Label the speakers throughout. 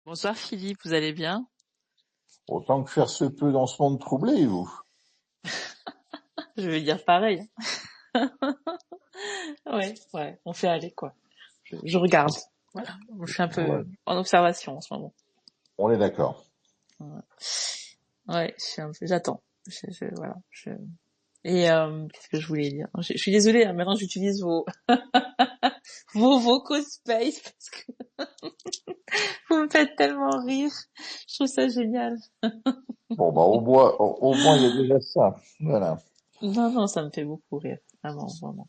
Speaker 1: Bonsoir Philippe, vous allez bien?
Speaker 2: Autant que faire se peut dans ce monde troublé, vous.
Speaker 1: Je vais dire pareil. Ouais, ouais, on fait aller quoi. Je regarde. Voilà, je suis un
Speaker 2: Ouais,
Speaker 1: peu en observation en ce moment.
Speaker 2: on est d'accord.
Speaker 1: Ouais, ouais, je suis un peu, j'attends. Voilà. Qu'est-ce que je voulais dire? Je suis désolée, hein, maintenant j'utilise vos vocaux space parce que vous me faites tellement rire. Je trouve ça génial.
Speaker 2: Bon, bah, au moins, il y a déjà ça. Voilà.
Speaker 1: Non, non, ça me fait beaucoup rire. Vraiment, vraiment.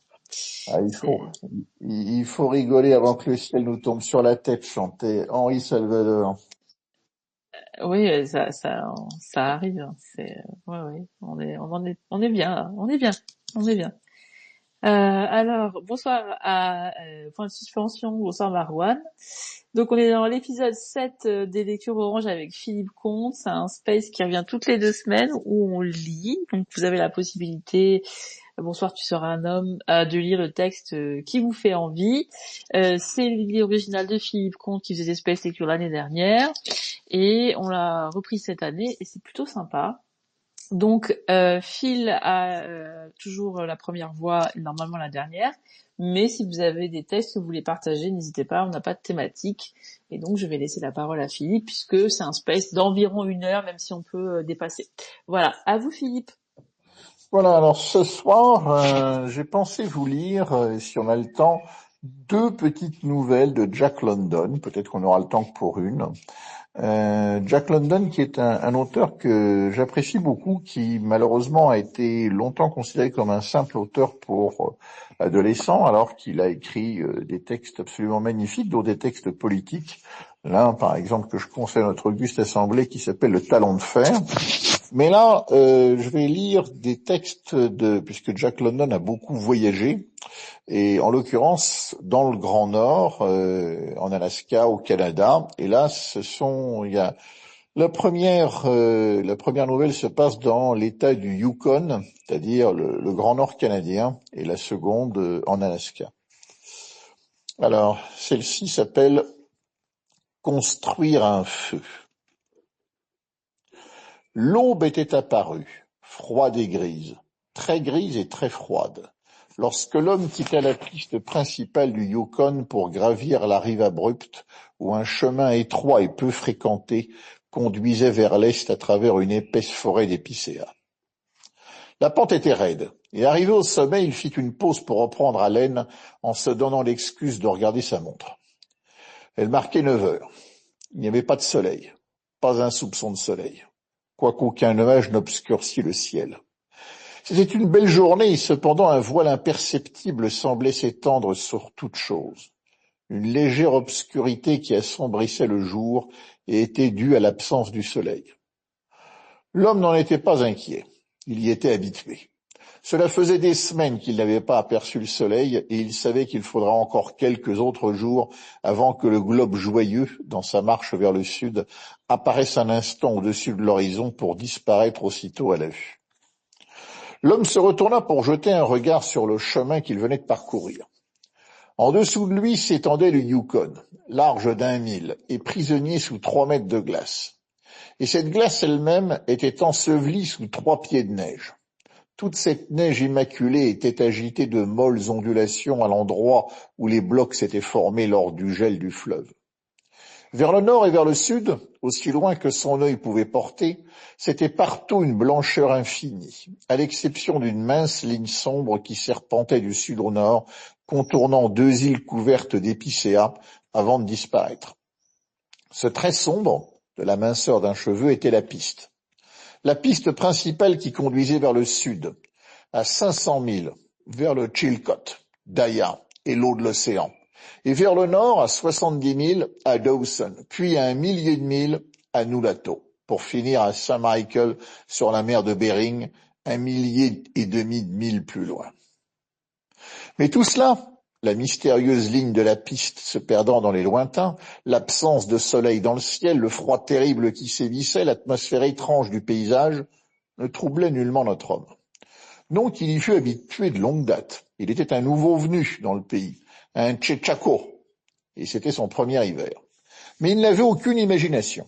Speaker 2: Ah, il faut,
Speaker 1: C'est,
Speaker 2: il faut rigoler avant que le ciel nous tombe sur la tête, chantait Henri Salvador.
Speaker 1: oui, ça arrive. Hein. Ouais, ouais, on est bien, là. On est bien, on est bien. Alors, bonsoir à Point de Suspension, bonsoir Marouane. Donc, on est dans l'épisode 7 des lectures orange avec Philippe Comte. C'est un space qui revient toutes les 2 semaines où on lit. Donc, vous avez la possibilité, bonsoir, tu seras un homme, de lire le texte qui vous fait envie. C'est l'idée originale de Philippe Comte qui faisait des space lectures l'année dernière. Et on l'a repris cette année et c'est plutôt sympa. Donc Phil a toujours la première voix et normalement la dernière. Mais si vous avez des textes que vous voulez partager, n'hésitez pas, on n'a pas de thématique. Et donc je vais laisser la parole à Philippe puisque c'est un space d'environ 1 heure, même si on peut dépasser. Voilà, à vous Philippe.
Speaker 2: Voilà, alors ce soir, j'ai pensé vous lire, si on a le temps, deux petites nouvelles de Jack London. Peut-être qu'on aura le temps que pour une. Jack London, qui est un auteur que j'apprécie beaucoup, qui malheureusement a été longtemps considéré comme un simple auteur pour adolescents, alors qu'il a écrit des textes absolument magnifiques, dont des textes politiques. L'un, par exemple, que je conseille à notre auguste assemblée, qui s'appelle Le Talon de fer. Mais là, je vais lire des textes puisque Jack London a beaucoup voyagé, et en l'occurrence dans le Grand Nord, en Alaska, au Canada. Et là, il y a la première nouvelle se passe dans l'État du Yukon, c'est-à-dire le Grand Nord canadien, et la seconde en Alaska. Alors, celle-ci s'appelle Construire un feu. L'aube était apparue, froide et grise, très grise et très froide, lorsque l'homme quitta la piste principale du Yukon pour gravir la rive abrupte où un chemin étroit et peu fréquenté conduisait vers l'est à travers une épaisse forêt d'épicéas. La pente était raide, et arrivé au sommet, il fit une pause pour reprendre haleine en se donnant l'excuse de regarder sa montre. Elle marquait 9 heures. Il n'y avait pas de soleil, pas un soupçon de soleil, quoiqu'aucun nuage n'obscurcît le ciel. C'était une belle journée, et cependant un voile imperceptible semblait s'étendre sur toute chose. Une légère obscurité qui assombrissait le jour et était due à l'absence du soleil. L'homme n'en était pas inquiet. Il y était habitué. Cela faisait des semaines qu'il n'avait pas aperçu le soleil, et il savait qu'il faudra encore quelques autres jours avant que le globe joyeux, dans sa marche vers le sud, apparaisse un instant au-dessus de l'horizon pour disparaître aussitôt à la vue. L'homme se retourna pour jeter un regard sur le chemin qu'il venait de parcourir. En dessous de lui s'étendait le Yukon, large d'1 mille et prisonnier sous 3 mètres de glace. Et cette glace elle-même était ensevelie sous 3 pieds de neige. Toute cette neige immaculée était agitée de molles ondulations à l'endroit où les blocs s'étaient formés lors du gel du fleuve. Vers le nord et vers le sud, aussi loin que son œil pouvait porter, c'était partout une blancheur infinie, à l'exception d'une mince ligne sombre qui serpentait du sud au nord, contournant 2 îles couvertes d'épicéas avant de disparaître. Ce trait sombre, de la minceur d'un cheveu, était la piste. La piste principale qui conduisait vers le sud, à 500 milles, vers le Chilcot, Daya et l'eau de l'océan, et vers le nord, à 70 milles, à Dawson, puis à 1 millier de milles, à Nulato, pour finir à Saint-Michael, sur la mer de Bering, 1,5 millier de milles plus loin. Mais tout cela, la mystérieuse ligne de la piste se perdant dans les lointains, l'absence de soleil dans le ciel, le froid terrible qui sévissait, l'atmosphère étrange du paysage, ne troublait nullement notre homme. Non qu'il y fût habitué de longue date. Il était un nouveau venu dans le pays, un tchétchako, et c'était son premier hiver. Mais il n'avait aucune imagination.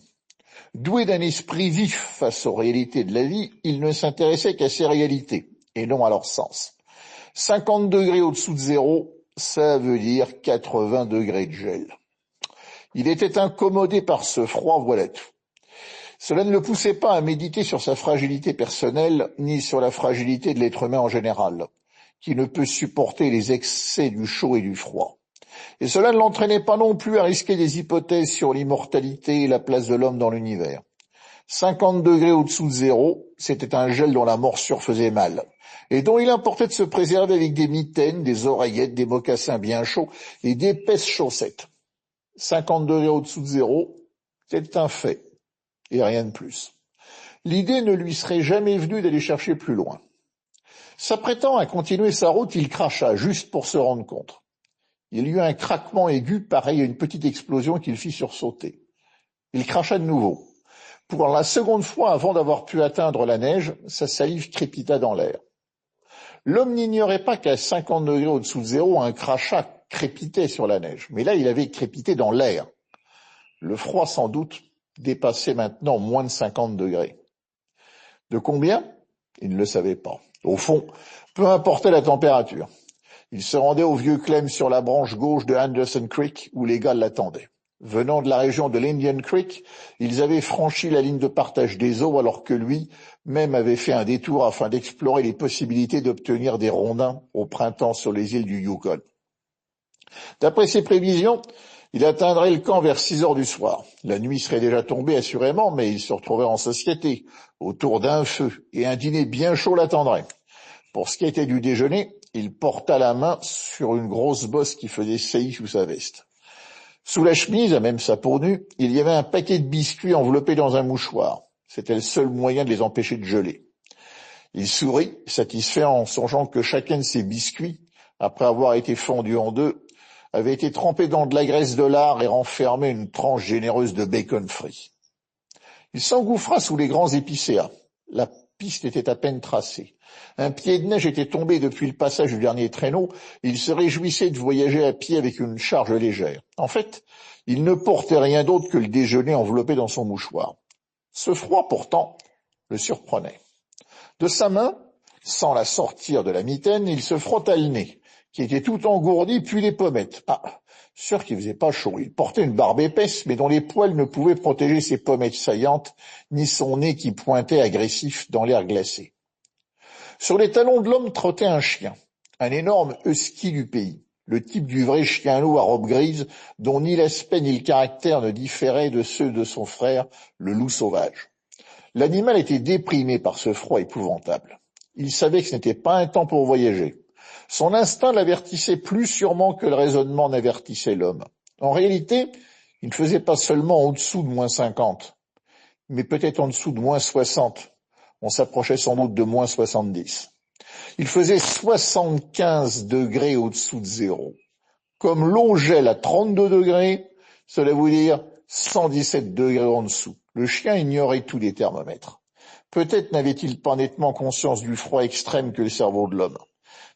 Speaker 2: Doué d'un esprit vif face aux réalités de la vie, il ne s'intéressait qu'à ces réalités, et non à leur sens. 50 degrés au-dessous de zéro, ça veut dire 80 degrés de gel. Il était incommodé par ce froid, voilà tout. Cela ne le poussait pas à méditer sur sa fragilité personnelle, ni sur la fragilité de l'être humain en général, qui ne peut supporter les excès du chaud et du froid. Et cela ne l'entraînait pas non plus à risquer des hypothèses sur l'immortalité et la place de l'homme dans l'univers. 50 degrés au-dessous de zéro, c'était un gel dont la morsure faisait mal, et dont il importait de se préserver avec des mitaines, des oreillettes, des mocassins bien chauds et d'épaisses chaussettes. 50 degrés au-dessous de zéro, c'était un fait, et rien de plus. L'idée ne lui serait jamais venue d'aller chercher plus loin. S'apprêtant à continuer sa route, il cracha, juste pour se rendre compte. Il y eut un craquement aigu, pareil à une petite explosion qui le fit sursauter. Il cracha de nouveau. Pour la seconde fois avant d'avoir pu atteindre la neige, sa salive crépita dans l'air. L'homme n'ignorait pas qu'à 50 degrés au-dessous de zéro, un crachat crépitait sur la neige. Mais là, il avait crépité dans l'air. Le froid, sans doute, dépassait maintenant moins de 50 degrés. De combien? Il ne le savait pas. Au fond, peu importait la température. Il se rendait au vieux Clem sur la branche gauche de Anderson Creek, où les gars l'attendaient. Venant de la région de l'Indian Creek, ils avaient franchi la ligne de partage des eaux alors que lui même avait fait un détour afin d'explorer les possibilités d'obtenir des rondins au printemps sur les îles du Yukon. D'après ses prévisions, il atteindrait le camp vers 6 heures du soir. La nuit serait déjà tombée assurément, mais il se retrouverait en société, autour d'un feu, et un dîner bien chaud l'attendrait. Pour ce qui était du déjeuner, il porta la main sur une grosse bosse qui faisait saillie sous sa veste. Sous la chemise, à même sa peau nue, il y avait un paquet de biscuits enveloppés dans un mouchoir. C'était le seul moyen de les empêcher de geler. Il sourit, satisfait en songeant que chacun de ces biscuits, après avoir été fondu en deux, avait été trempé dans de la graisse de lard et renfermé une tranche généreuse de bacon frit. Il s'engouffra sous les grands épicéas. La piste était à peine tracée. Un pied de neige était tombé depuis le passage du dernier traîneau. Il se réjouissait de voyager à pied avec une charge légère. En fait, il ne portait rien d'autre que le déjeuner enveloppé dans son mouchoir. Ce froid, pourtant, le surprenait. De sa main, sans la sortir de la mitaine, il se frotta le nez, qui était tout engourdi, puis les pommettes. Sûr qu'il faisait pas chaud. Il portait une barbe épaisse, mais dont les poils ne pouvaient protéger ses pommettes saillantes, ni son nez qui pointait agressif dans l'air glacé. Sur les talons de l'homme trottait un chien, un énorme husky du pays, le type du vrai chien loup à robe grise, dont ni l'aspect ni le caractère ne différaient de ceux de son frère, le loup sauvage. L'animal était déprimé par ce froid épouvantable. Il savait que ce n'était pas un temps pour voyager. Son instinct l'avertissait plus sûrement que le raisonnement n'avertissait l'homme. En réalité, il ne faisait pas seulement au-dessous de moins 50, mais peut-être en dessous de moins 60. On s'approchait sans doute de moins 70. Il faisait 75 degrés au-dessous de zéro. Comme l'eau gèle à 32 degrés, cela veut dire 117 degrés en dessous. Le chien ignorait tous les thermomètres. Peut-être n'avait-il pas nettement conscience du froid extrême que le cerveau de l'homme.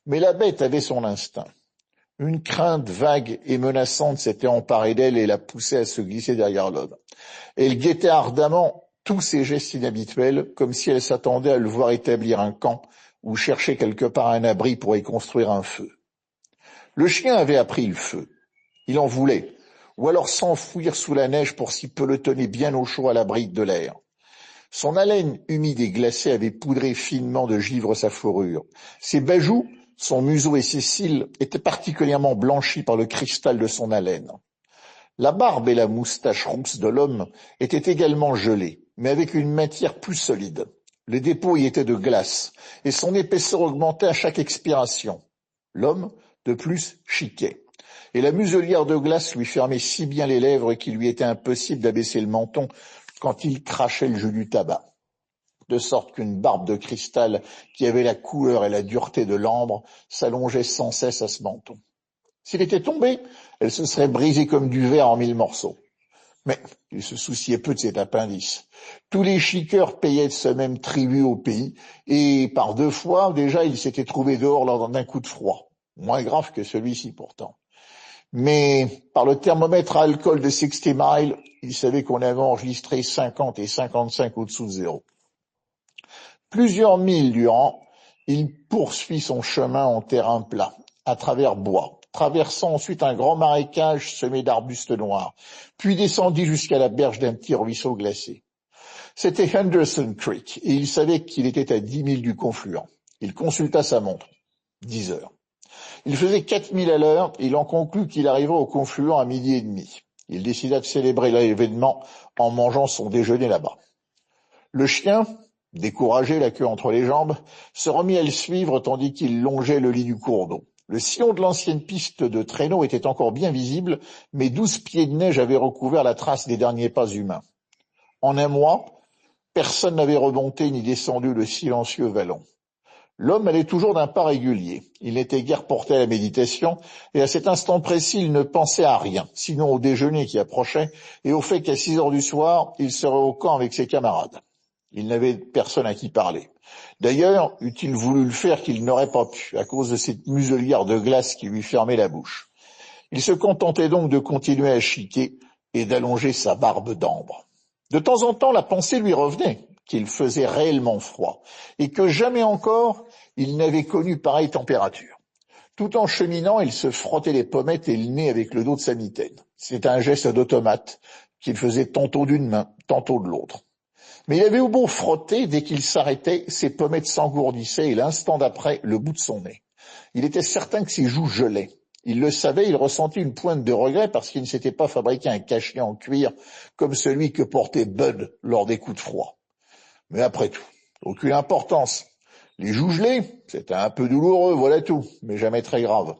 Speaker 2: Mais la bête avait son instinct. Une crainte vague et menaçante s'était emparée d'elle et la poussait à se glisser derrière l'homme. Elle guettait ardemment tous ses gestes inhabituels, comme si elle s'attendait à le voir établir un camp ou chercher quelque part un abri pour y construire un feu. Le chien avait appris le feu. Il en voulait, ou alors s'enfouir sous la neige pour s'y pelotonner bien au chaud à l'abri de l'air. Son haleine humide et glacée avait poudré finement de givre sa fourrure. Ses bajoux, son museau et ses cils étaient particulièrement blanchis par le cristal de son haleine. La barbe et la moustache rousse de l'homme étaient également gelées, mais avec une matière plus solide. Les dépôts y étaient de glace, et son épaisseur augmentait à chaque expiration. L'homme, de plus, chiquait, et la muselière de glace lui fermait si bien les lèvres qu'il lui était impossible d'abaisser le menton quand il crachait le jus du tabac. De sorte qu'une barbe de cristal qui avait la couleur et la dureté de l'ambre s'allongeait sans cesse à ce menton. S'il était tombé, elle se serait brisée comme du verre en 1000 morceaux. Mais il se souciait peu de cet appendice. Tous les chiqueurs payaient de ce même tribut au pays, et par 2 fois déjà il s'était trouvé dehors lors d'un coup de froid. Moins grave que celui-ci pourtant. Mais par le thermomètre à alcool de 60 Mile, il savait qu'on avait enregistré 50 et 55 au-dessous de zéro. Plusieurs milles durant, il poursuit son chemin en terrain plat, à travers bois, traversant ensuite un grand marécage semé d'arbustes noirs, puis descendit jusqu'à la berge d'un petit ruisseau glacé. C'était Henderson Creek, et il savait qu'il était à 10 milles du confluent. Il consulta sa montre. 10 heures. Il faisait 4 milles à l'heure, et il en conclut qu'il arriverait au confluent à 12h30. Il décida de célébrer l'événement en mangeant son déjeuner là-bas. Le chien, découragé, la queue entre les jambes, se remit à le suivre tandis qu'il longeait le lit du cours d'eau. Le sillon de l'ancienne piste de traîneau était encore bien visible, mais 12 pieds de neige avaient recouvert la trace des derniers pas humains. En un mois, personne n'avait remonté ni descendu le silencieux vallon. L'homme allait toujours d'un pas régulier. Il n'était guère porté à la méditation, et à cet instant précis, il ne pensait à rien, sinon au déjeuner qui approchait, et au fait qu'à 6 heures du soir, il serait au camp avec ses camarades. Il n'avait personne à qui parler. D'ailleurs, eût-il voulu le faire qu'il n'aurait pas pu, à cause de cette muselière de glace qui lui fermait la bouche. Il se contentait donc de continuer à chiquer et d'allonger sa barbe d'ambre. De temps en temps, la pensée lui revenait qu'il faisait réellement froid, et que jamais encore il n'avait connu pareille température. Tout en cheminant, il se frottait les pommettes et le nez avec le dos de sa mitaine. C'était un geste d'automate qu'il faisait tantôt d'une main, tantôt de l'autre. Mais il avait eu beau frotter, dès qu'il s'arrêtait, ses pommettes s'engourdissaient et l'instant d'après, le bout de son nez. Il était certain que ses joues gelaient. Il le savait, il ressentit une pointe de regret parce qu'il ne s'était pas fabriqué un cache-nez en cuir comme celui que portait Bud lors des coups de froid. Mais après tout, aucune importance. Les joues gelées, c'était un peu douloureux, voilà tout, mais jamais très grave.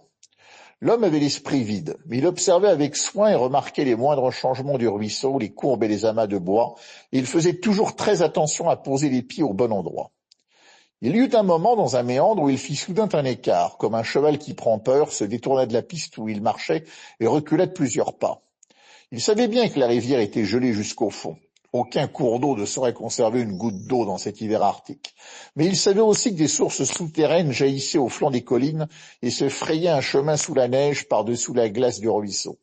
Speaker 2: L'homme avait l'esprit vide, mais il observait avec soin et remarquait les moindres changements du ruisseau, les courbes et les amas de bois, et il faisait toujours très attention à poser les pieds au bon endroit. Il y eut un moment dans un méandre où il fit soudain un écart, comme un cheval qui prend peur, se détourna de la piste où il marchait et recula de plusieurs pas. Il savait bien que la rivière était gelée jusqu'au fond. Aucun cours d'eau ne saurait conserver une goutte d'eau dans cet hiver arctique. Mais il savait aussi que des sources souterraines jaillissaient au flanc des collines et se frayaient un chemin sous la neige par-dessous la glace du ruisseau.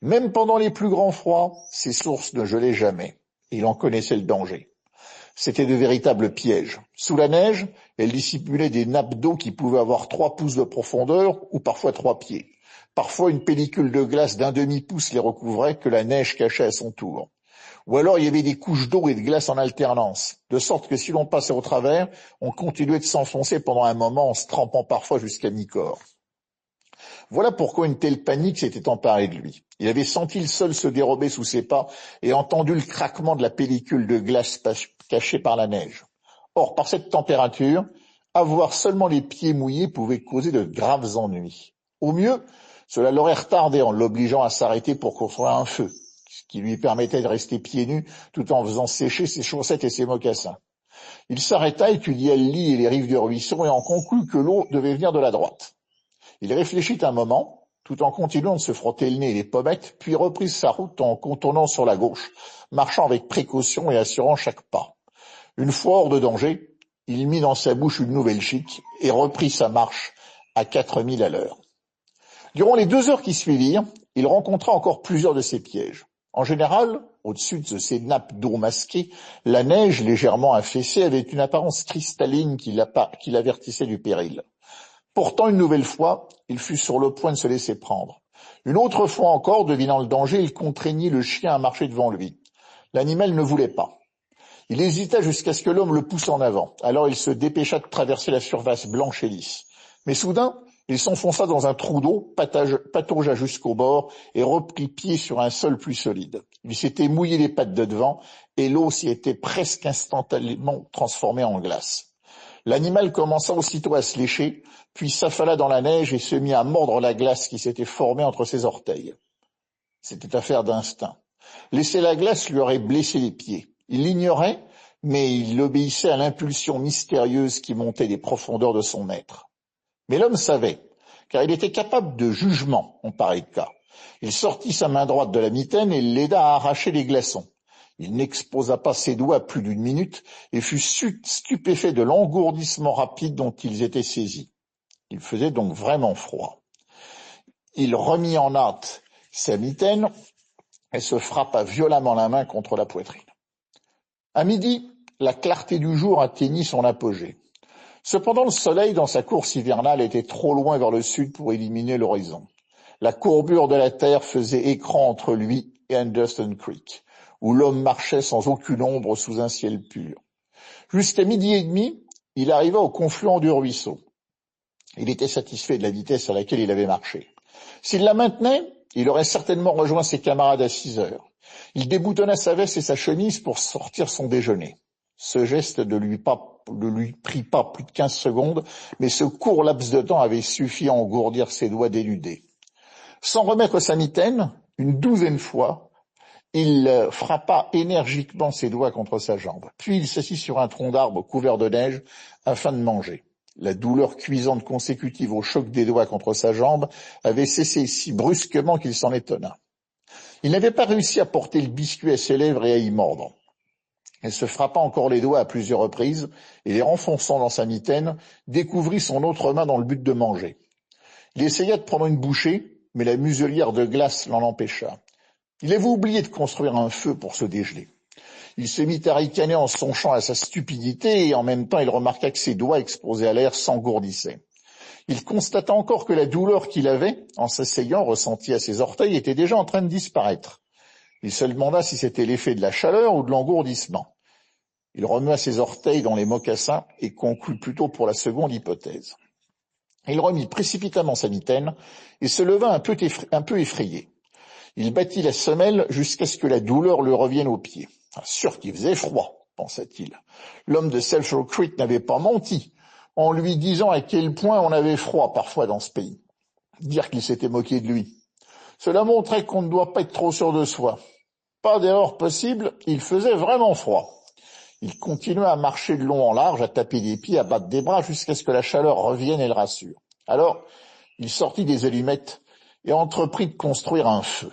Speaker 2: Même pendant les plus grands froids, ces sources ne gelaient jamais. Il en connaissait le danger. C'étaient de véritables pièges. Sous la neige, elles dissimulaient des nappes d'eau qui pouvaient avoir 3 pouces de profondeur ou parfois 3 pieds. Parfois, une pellicule de glace d'un demi-pouce les recouvrait que la neige cachait à son tour. Ou alors il y avait des couches d'eau et de glace en alternance, de sorte que si l'on passait au travers, on continuait de s'enfoncer pendant un moment en se trempant parfois jusqu'à mi-corps. Voilà pourquoi une telle panique s'était emparée de lui. Il avait senti le sol se dérober sous ses pas et entendu le craquement de la pellicule de glace cachée par la neige. Or, par cette température, avoir seulement les pieds mouillés pouvait causer de graves ennuis. Au mieux, cela l'aurait retardé en l'obligeant à s'arrêter pour construire un feu, ce qui lui permettait de rester pieds nus tout en faisant sécher ses chaussettes et ses mocassins. Il s'arrêta, étudia le lit et les rives du ruisseau et en conclut que l'eau devait venir de la droite. Il réfléchit un moment, tout en continuant de se frotter le nez et les pommettes, puis reprit sa route en contournant sur la gauche, marchant avec précaution et assurant chaque pas. Une fois hors de danger, il mit dans sa bouche une nouvelle chique et reprit sa marche à 4 milles à l'heure. Durant les 2 heures qui suivirent, il rencontra encore plusieurs de ces pièges. En général, au-dessus de ces nappes d'eau masquées, la neige légèrement affaissée avait une apparence cristalline qui l'avertissait du péril. Pourtant, une nouvelle fois, il fut sur le point de se laisser prendre. Une autre fois encore, devinant le danger, il contraignit le chien à marcher devant lui. L'animal ne voulait pas. Il hésita jusqu'à ce que l'homme le pousse en avant. Alors il se dépêcha de traverser la surface blanche et lisse. Mais soudain, il s'enfonça dans un trou d'eau, pataugea jusqu'au bord et reprit pied sur un sol plus solide. Il s'était mouillé les pattes de devant et l'eau s'y était presque instantanément transformée en glace. L'animal commença aussitôt à se lécher, puis s'affala dans la neige et se mit à mordre la glace qui s'était formée entre ses orteils. C'était affaire d'instinct. Laisser la glace lui aurait blessé les pieds. Il l'ignorait, mais il obéissait à l'impulsion mystérieuse qui montait des profondeurs de son être. Mais l'homme savait, car il était capable de jugement en pareil cas. Il sortit sa main droite de la mitaine et l'aida à arracher les glaçons. Il n'exposa pas ses doigts plus d'une minute et fut stupéfait de l'engourdissement rapide dont ils étaient saisis. Il faisait donc vraiment froid. Il remit en hâte sa mitaine et se frappa violemment la main contre la poitrine. À midi, la clarté du jour atteignit son apogée. Cependant, le soleil, dans sa course hivernale, était trop loin vers le sud pour éliminer l'horizon. La courbure de la terre faisait écran entre lui et Henderson Creek, où l'homme marchait sans aucune ombre sous un ciel pur. Jusqu'à midi et demi, il arriva au confluent du ruisseau. Il était satisfait de la vitesse à laquelle il avait marché. S'il la maintenait, il aurait certainement rejoint ses camarades à 6 heures. Il déboutonna sa veste et sa chemise pour sortir son déjeuner. Ce geste ne lui prit pas plus de 15 secondes, mais ce court laps de temps avait suffi à engourdir ses doigts dénudés. Sans remettre sa mitaine, une 12e fois, il frappa énergiquement ses doigts contre sa jambe. Puis il s'assit sur un tronc d'arbre couvert de neige afin de manger. La douleur cuisante consécutive au choc des doigts contre sa jambe avait cessé si brusquement qu'il s'en étonna. Il n'avait pas réussi à porter le biscuit à ses lèvres et à y mordre. Il se frappa encore les doigts à plusieurs reprises et, les renfonçant dans sa mitaine, découvrit son autre main dans le but de manger. Il essaya de prendre une bouchée, mais la muselière de glace l'en empêcha. Il avait oublié de construire un feu pour se dégeler. Il se mit à ricaner en songeant à sa stupidité et en même temps il remarqua que ses doigts exposés à l'air s'engourdissaient. Il constata encore que la douleur qu'il avait, en s'asseyant, ressentie à ses orteils, était déjà en train de disparaître. Il se demanda si c'était l'effet de la chaleur ou de l'engourdissement. Il remua ses orteils dans les mocassins et conclut plutôt pour la seconde hypothèse. Il remit précipitamment sa mitaine et se leva un peu effrayé. Il battit la semelle jusqu'à ce que la douleur lui revienne aux pieds. Sûr qu'il faisait froid, pensa-t-il. L'homme de Selfshaw Creek n'avait pas menti en lui disant à quel point on avait froid parfois dans ce pays. Dire qu'il s'était moqué de lui. Cela montrait qu'on ne doit pas être trop sûr de soi. Pas d'erreur possible, il faisait vraiment froid. Il continua à marcher de long en large, à taper des pieds, à battre des bras, jusqu'à ce que la chaleur revienne et le rassure. Alors, il sortit des allumettes et entreprit de construire un feu.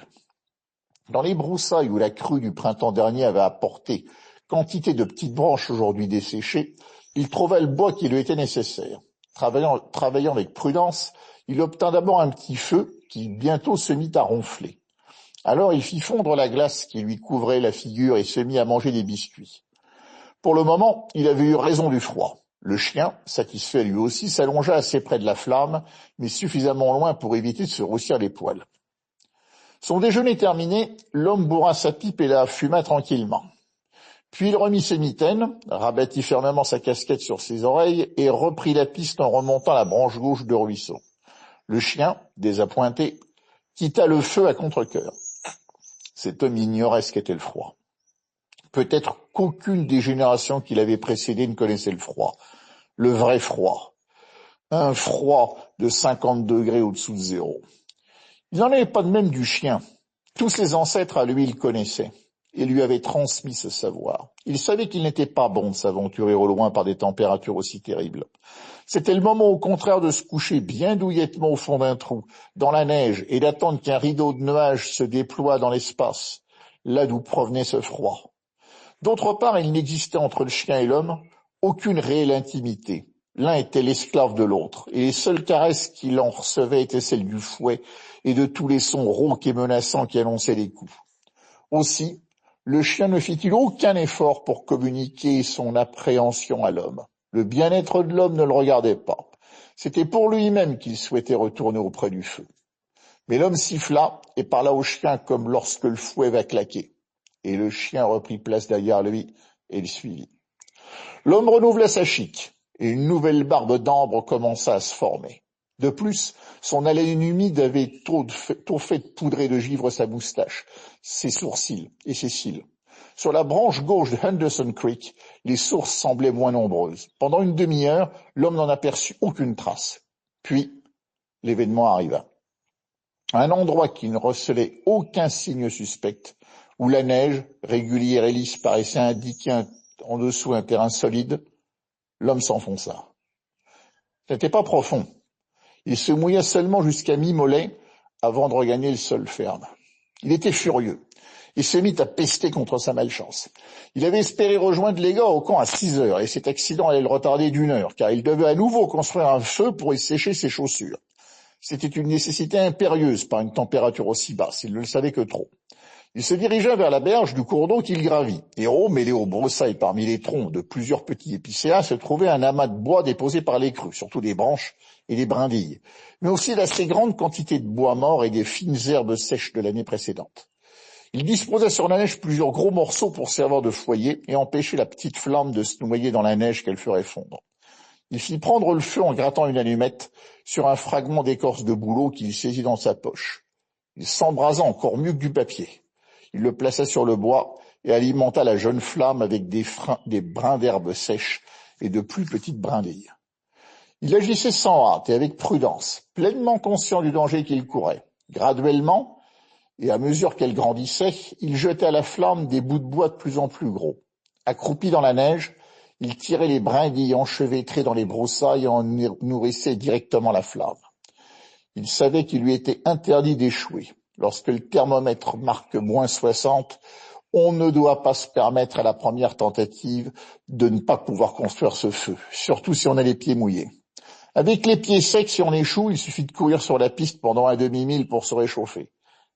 Speaker 2: Dans les broussailles où la crue du printemps dernier avait apporté quantité de petites branches aujourd'hui desséchées, il trouva le bois qui lui était nécessaire. Travaillant avec prudence, il obtint d'abord un petit feu qui bientôt se mit à ronfler. Alors il fit fondre la glace qui lui couvrait la figure et se mit à manger des biscuits. Pour le moment, il avait eu raison du froid. Le chien, satisfait lui aussi, s'allongea assez près de la flamme, mais suffisamment loin pour éviter de se roussir les poils. Son déjeuner terminé, l'homme bourra sa pipe et la fuma tranquillement. Puis il remit ses mitaines, rabattit fermement sa casquette sur ses oreilles et reprit la piste en remontant la branche gauche de ruisseau. Le chien, désappointé, quitta le feu à contre-cœur. Cet homme ignorait ce qu'était le froid. Peut-être qu'aucune des générations qui l'avaient précédé ne connaissait le froid. Le vrai froid. Un froid de 50 degrés au-dessous de zéro. Il n'en avait pas de même du chien. Tous ses ancêtres à lui le connaissaient et lui avaient transmis ce savoir. Il savait qu'il n'était pas bon de s'aventurer au loin par des températures aussi terribles. C'était le moment au contraire de se coucher bien douillettement au fond d'un trou, dans la neige, et d'attendre qu'un rideau de nuages se déploie dans l'espace, là d'où provenait ce froid. D'autre part, il n'existait entre le chien et l'homme aucune réelle intimité. L'un était l'esclave de l'autre, et les seules caresses qu'il en recevait étaient celles du fouet et de tous les sons rauques et menaçants qui annonçaient les coups. Aussi, le chien ne fit-il aucun effort pour communiquer son appréhension à l'homme. Le bien-être de l'homme ne le regardait pas. C'était pour lui-même qu'il souhaitait retourner auprès du feu. Mais l'homme siffla et parla au chien comme lorsque le fouet va claquer. Et le chien reprit place derrière lui et le suivit. L'homme renouvela sa chique et une nouvelle barbe d'ambre commença à se former. De plus, son haleine humide avait tôt fait de poudrer de givre sa moustache, ses sourcils et ses cils. Sur la branche gauche de Henderson Creek, les sources semblaient moins nombreuses. Pendant une demi-heure, l'homme n'en aperçut aucune trace. Puis, l'événement arriva. À un endroit qui ne recelait aucun signe suspect, où la neige, régulière et lisse, paraissait indiquer en dessous un terrain solide, l'homme s'enfonça. Ce n'était pas profond. Il se mouilla seulement jusqu'à mi-mollet avant de regagner le sol ferme. Il était furieux et se mit à pester contre sa malchance. Il avait espéré rejoindre les gars au camp à 6 heures et cet accident allait le retarder d'1 heure car il devait à nouveau construire un feu pour y sécher ses chaussures. C'était une nécessité impérieuse par une température aussi basse, il ne le savait que trop. Il se dirigea vers la berge du cours d'eau qu'il gravit. Et mêlé aux broussailles parmi les troncs de plusieurs petits épicéas, se trouvait un amas de bois déposé par les crues, surtout des branches et des brindilles, mais aussi d'assez grandes quantités de bois mort et des fines herbes sèches de l'année précédente. Il disposa sur la neige plusieurs gros morceaux pour servir de foyer et empêcher la petite flamme de se noyer dans la neige qu'elle ferait fondre. Il fit prendre le feu en grattant une allumette sur un fragment d'écorce de bouleau qu'il saisit dans sa poche. Il s'embrasa encore mieux que du papier. Il le plaça sur le bois et alimenta la jeune flamme avec des brins d'herbe sèches et de plus petites brindilles. Il agissait sans hâte et avec prudence, pleinement conscient du danger qu'il courait. Graduellement, et à mesure qu'elle grandissait, il jetait à la flamme des bouts de bois de plus en plus gros. Accroupi dans la neige, il tirait les brindilles enchevêtrées dans les broussailles et en nourrissait directement la flamme. Il savait qu'il lui était interdit d'échouer. Lorsque le thermomètre marque -60, on ne doit pas se permettre à la première tentative de ne pas pouvoir construire ce feu, surtout si on a les pieds mouillés. Avec les pieds secs, si on échoue, il suffit de courir sur la piste pendant un demi-mille pour se réchauffer.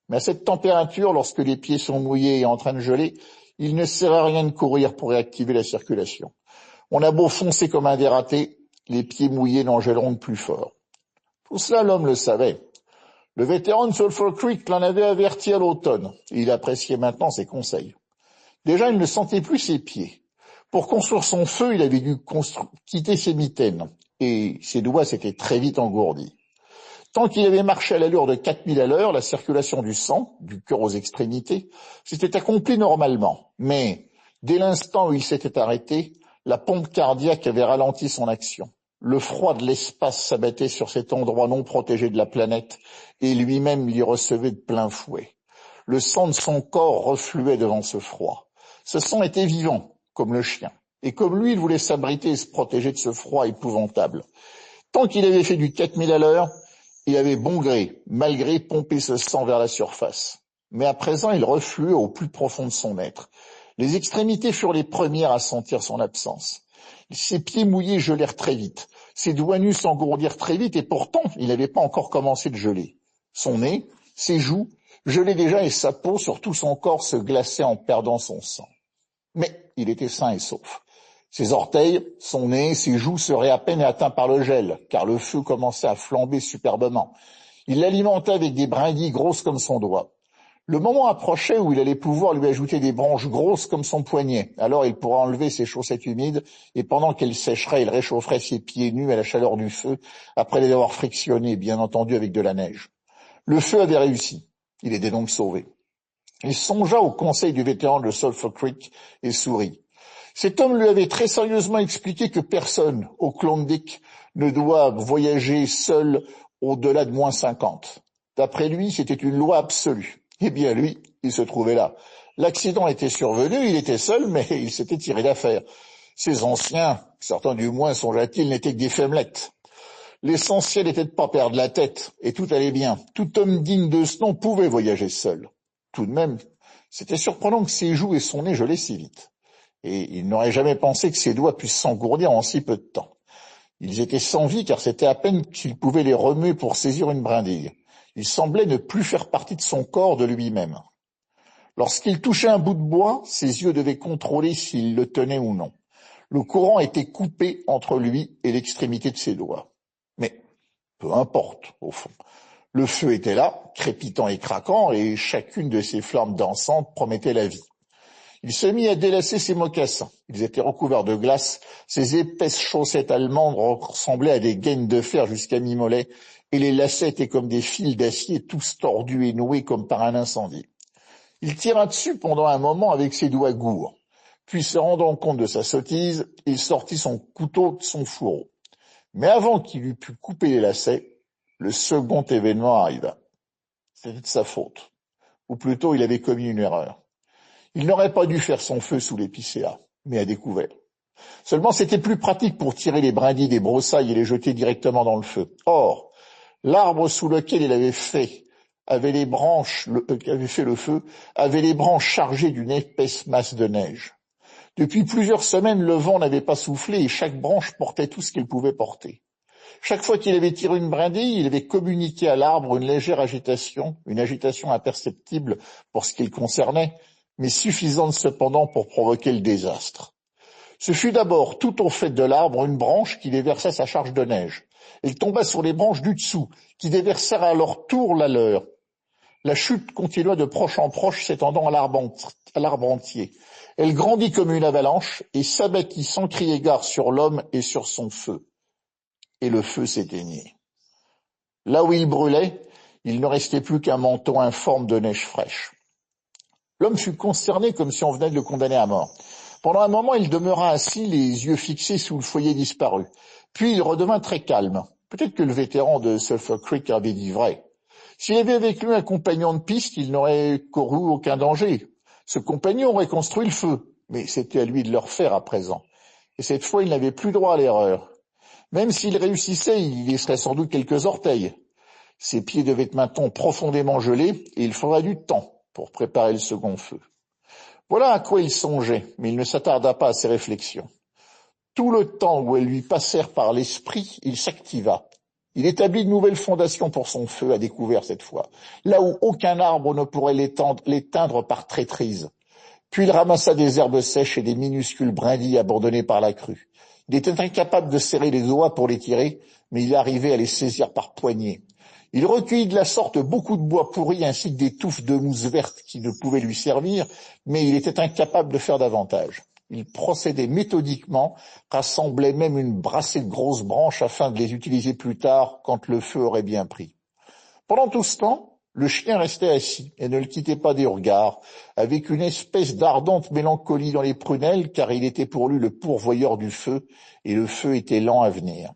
Speaker 2: Mais à cette température, lorsque les pieds sont mouillés et en train de geler, il ne sert à rien de courir pour réactiver la circulation. On a beau foncer comme un dératé, les pieds mouillés n'en geleront que plus fort. Tout cela, l'homme le savait. Le vétéran de Sulphur Creek l'en avait averti à l'automne, et il appréciait maintenant ses conseils. Déjà, il ne sentait plus ses pieds. Pour construire son feu, il avait dû quitter ses mitaines, et ses doigts s'étaient très vite engourdis. Tant qu'il avait marché à l'allure de 4000 à l'heure, la circulation du sang, du cœur aux extrémités, s'était accomplie normalement. Mais, dès l'instant où il s'était arrêté, la pompe cardiaque avait ralenti son action. Le froid de l'espace s'abattait sur cet endroit non protégé de la planète, et lui-même l'y recevait de plein fouet. Le sang de son corps refluait devant ce froid. Ce sang était vivant, comme le chien. Et comme lui, il voulait s'abriter et se protéger de ce froid épouvantable. Tant qu'il avait fait du 4000 à l'heure, il avait bon gré, malgré, pompé ce sang vers la surface. Mais à présent, il refluait au plus profond de son être. Les extrémités furent les premières à sentir son absence. Ses pieds mouillés gelèrent très vite. Ses doigts nus s'engourdirent très vite et pourtant, il n'avait pas encore commencé de geler. Son nez, ses joues, gelaient déjà et sa peau sur tout son corps se glaçait en perdant son sang. Mais il était sain et sauf. Ses orteils, son nez, ses joues seraient à peine atteints par le gel, car le feu commençait à flamber superbement. Il l'alimentait avec des brindilles grosses comme son doigt. Le moment approchait où il allait pouvoir lui ajouter des branches grosses comme son poignet. Alors il pourra enlever ses chaussettes humides, et pendant qu'elles sécheraient, il réchaufferait ses pieds nus à la chaleur du feu, après les avoir frictionnés, bien entendu avec de la neige. Le feu avait réussi. Il était donc sauvé. Il songea au conseil du vétéran de Sulphur Creek et sourit. Cet homme lui avait très sérieusement expliqué que personne au Klondike ne doit voyager seul au-delà de -50. D'après lui, c'était une loi absolue. Eh bien, lui, il se trouvait là. L'accident était survenu, il était seul, mais il s'était tiré d'affaire. Ces anciens, certains du moins, songea-t-il, n'étaient que des femmelettes. L'essentiel était de ne pas perdre la tête, et tout allait bien. Tout homme digne de ce nom pouvait voyager seul. Tout de même, c'était surprenant que ses joues et son nez gelaient si vite. Et il n'aurait jamais pensé que ses doigts puissent s'engourdir en si peu de temps. Ils étaient sans vie car c'était à peine qu'il pouvait les remuer pour saisir une brindille. Il semblait ne plus faire partie de son corps, de lui-même. Lorsqu'il touchait un bout de bois, ses yeux devaient contrôler s'il le tenait ou non. Le courant était coupé entre lui et l'extrémité de ses doigts. Mais peu importe, au fond. Le feu était là, crépitant et craquant, et chacune de ses flammes dansantes promettait la vie. Il se mit à délacer ses mocassins. Ils étaient recouverts de glace, ses épaisses chaussettes allemandes ressemblaient à des gaines de fer jusqu'à mi-mollet, et les lacets étaient comme des fils d'acier tous tordus et noués comme par un incendie. Il tira dessus pendant un moment avec ses doigts gourds. Puis, se rendant compte de sa sottise, il sortit son couteau de son fourreau. Mais avant qu'il eût pu couper les lacets, le second événement arriva. C'était de sa faute. Ou plutôt, il avait commis une erreur. Il n'aurait pas dû faire son feu sous l'épicéa, mais à découvert. Seulement, c'était plus pratique pour tirer les brindilles des broussailles et les jeter directement dans le feu. Or, l'arbre sous lequel il avait fait le feu, avait les branches chargées d'une épaisse masse de neige. Depuis plusieurs semaines, le vent n'avait pas soufflé et chaque branche portait tout ce qu'elle pouvait porter. Chaque fois qu'il avait tiré une brindille, il avait communiqué à l'arbre une légère agitation, une agitation imperceptible pour ce qu'il concernait, mais suffisante cependant pour provoquer le désastre. Ce fut d'abord, tout au fait de l'arbre, une branche qui déversa sa charge de neige. Elle tomba sur les branches du dessous, qui déversèrent à leur tour la leur. La chute continua de proche en proche, s'étendant à l'arbre entier. Elle grandit comme une avalanche et s'abattit sans crier gare sur l'homme et sur son feu. Et le feu s'éteignit. Là où il brûlait, il ne restait plus qu'un manteau informe de neige fraîche. L'homme fut consterné comme si on venait de le condamner à mort. Pendant un moment, il demeura assis, les yeux fixés sous le foyer disparu. Puis il redevint très calme. Peut-être que le vétéran de Sulphur Creek avait dit vrai. S'il avait avec lui un compagnon de piste, il n'aurait couru aucun danger. Ce compagnon aurait construit le feu, mais c'était à lui de le refaire à présent. Et cette fois, il n'avait plus droit à l'erreur. Même s'il réussissait, il y laisserait sans doute quelques orteils. Ses pieds devaient être maintenant profondément gelés, et il faudrait du temps pour préparer le second feu. Voilà à quoi il songeait, mais il ne s'attarda pas à ses réflexions. Tout le temps où elles lui passèrent par l'esprit, il s'activa. Il établit de nouvelles fondations pour son feu à découvert cette fois, là où aucun arbre ne pourrait l'éteindre par traîtrise. Puis il ramassa des herbes sèches et des minuscules brindilles abandonnées par la crue. Il était incapable de serrer les doigts pour les tirer, mais il arrivait à les saisir par poignées. Il recueillit de la sorte beaucoup de bois pourri ainsi que des touffes de mousse verte qui ne pouvaient lui servir, mais il était incapable de faire davantage. Il procédait méthodiquement, rassemblait même une brassée de grosses branches afin de les utiliser plus tard quand le feu aurait bien pris. Pendant tout ce temps, le chien restait assis et ne le quittait pas des regards, avec une espèce d'ardente mélancolie dans les prunelles, car il était pour lui le pourvoyeur du feu, et le feu était lent à venir.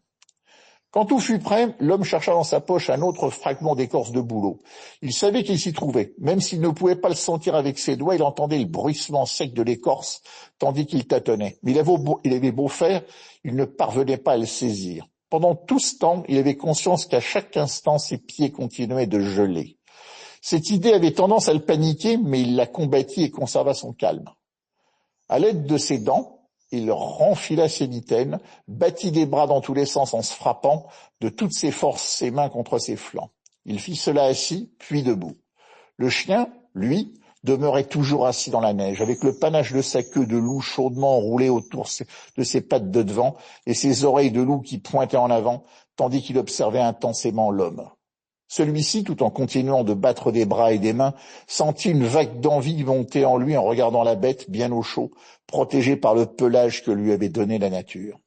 Speaker 2: Quand tout fut prêt, l'homme chercha dans sa poche un autre fragment d'écorce de bouleau. Il savait qu'il s'y trouvait. Même s'il ne pouvait pas le sentir avec ses doigts, il entendait le bruissement sec de l'écorce, tandis qu'il tâtonnait. Mais il avait beau faire, il ne parvenait pas à le saisir. Pendant tout ce temps, il avait conscience qu'à chaque instant, ses pieds continuaient de geler. Cette idée avait tendance à le paniquer, mais il la combattit et conserva son calme. À l'aide de ses dents, il renfila ses mitaines, battit des bras dans tous les sens en se frappant de toutes ses forces ses mains contre ses flancs. Il fit cela assis, puis debout. Le chien, lui, demeurait toujours assis dans la neige, avec le panache de sa queue de loup chaudement enroulée autour de ses pattes de devant et ses oreilles de loup qui pointaient en avant, tandis qu'il observait intensément l'homme. Celui-ci, tout en continuant de battre des bras et des mains, sentit une vague d'envie monter en lui en regardant la bête bien au chaud, protégée par le pelage que lui avait donné la nature.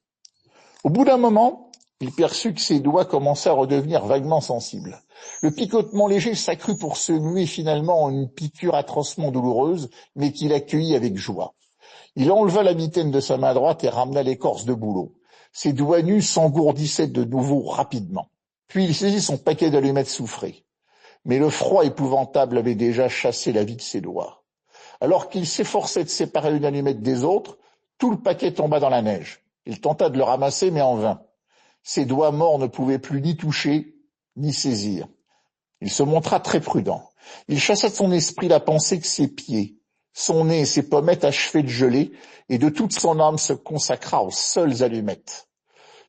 Speaker 2: Au bout d'un moment, il perçut que ses doigts commençaient à redevenir vaguement sensibles. Le picotement léger s'accrut pour se muer finalement en une piqûre atrocement douloureuse, mais qu'il accueillit avec joie. Il enleva la mitaine de sa main droite et ramena l'écorce de bouleau. Ses doigts nus s'engourdissaient de nouveau rapidement. Puis il saisit son paquet d'allumettes soufrées. Mais le froid épouvantable avait déjà chassé la vie de ses doigts. Alors qu'il s'efforçait de séparer une allumette des autres, tout le paquet tomba dans la neige. Il tenta de le ramasser, mais en vain. Ses doigts morts ne pouvaient plus ni toucher, ni saisir. Il se montra très prudent. Il chassa de son esprit la pensée que ses pieds, son nez et ses pommettes achevaient de geler, et de toute son âme se consacra aux seules allumettes.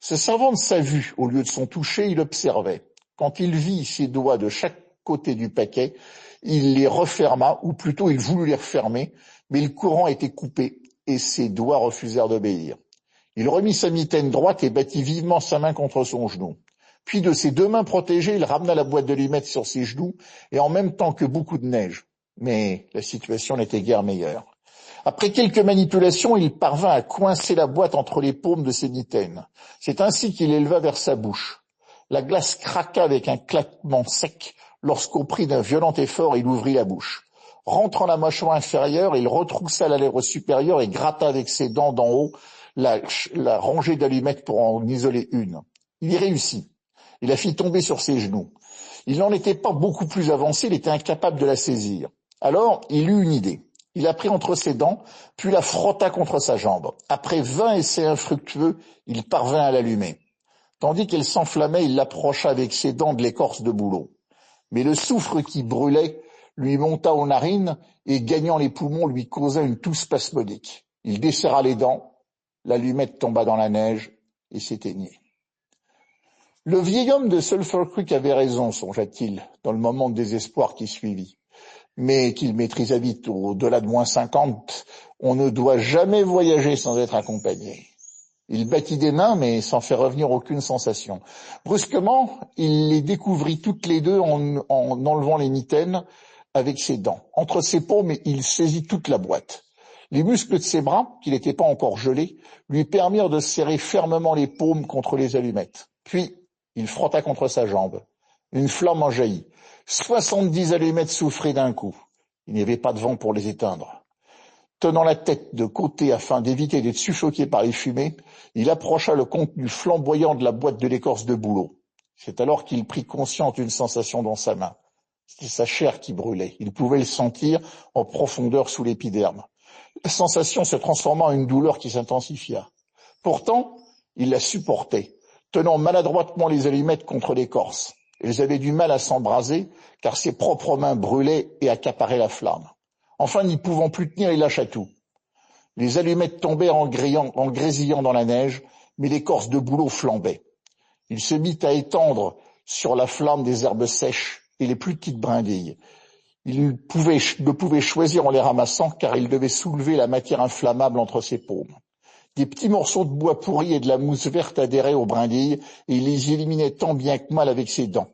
Speaker 2: Se servant de sa vue au lieu de son toucher, il observait. Quand il vit ses doigts de chaque côté du paquet, il les referma, ou plutôt il voulut les refermer, mais le courant était coupé et ses doigts refusèrent d'obéir. Il remit sa mitaine droite et battit vivement sa main contre son genou. Puis de ses deux mains protégées, il ramena la boîte d'allumettes sur ses genoux et en même temps que beaucoup de neige. Mais la situation n'était guère meilleure. Après quelques manipulations, il parvint à coincer la boîte entre les paumes de ses mitaines. C'est ainsi qu'il éleva vers sa bouche. La glace craqua avec un claquement sec lorsqu'au prix d'un violent effort, il ouvrit la bouche. Rentrant la mâchoire inférieure, il retroussa la lèvre supérieure et gratta avec ses dents d'en haut la rangée d'allumettes pour en isoler une. Il y réussit. Il la fit tomber sur ses genoux. Il n'en était pas beaucoup plus avancé, il était incapable de la saisir. Alors, il eut une idée. Il la prit entre ses dents, puis la frotta contre sa jambe. Après 20 essais infructueux, il parvint à l'allumer. Tandis qu'elle s'enflammait, il l'approcha avec ses dents de l'écorce de bouleau. Mais le soufre qui brûlait lui monta aux narines et, gagnant les poumons, lui causa une toux spasmodique. Il desserra les dents, l'allumette tomba dans la neige et s'éteignit. Le vieil homme de Sulphur Creek avait raison, songea-t-il, dans le moment de désespoir qui suivit. Mais qu'il maîtrisa vite, au-delà de -50, on ne doit jamais voyager sans être accompagné. Il battit des mains, mais sans faire revenir aucune sensation. Brusquement, il les découvrit toutes les deux en enlevant les mitaines avec ses dents. Entre ses paumes, il saisit toute la boîte. Les muscles de ses bras, qui n'étaient pas encore gelés, lui permirent de serrer fermement les paumes contre les allumettes. Puis, il frotta contre sa jambe. Une flamme en jaillit. 70 allumettes souffraient d'un coup. Il n'y avait pas de vent pour les éteindre. Tenant la tête de côté afin d'éviter d'être suffoqué par les fumées, il approcha le contenu flamboyant de la boîte de l'écorce de bouleau. C'est alors qu'il prit conscience d'une sensation dans sa main. C'était sa chair qui brûlait. Il pouvait le sentir en profondeur sous l'épiderme. La sensation se transforma en une douleur qui s'intensifia. Pourtant, il la supportait, tenant maladroitement les allumettes contre l'écorce. Elles avaient du mal à s'embraser, car ses propres mains brûlaient et accaparaient la flamme. Enfin, n'y pouvant plus tenir, il lâcha tout. Les allumettes tombèrent en grésillant dans la neige, mais l'écorce de bouleau flambait. Il se mit à étendre sur la flamme des herbes sèches et les plus petites brindilles. Il ne pouvait choisir en les ramassant, car il devait soulever la matière inflammable entre ses paumes. Des petits morceaux de bois pourri et de la mousse verte adhéraient aux brindilles, et il les éliminait tant bien que mal avec ses dents.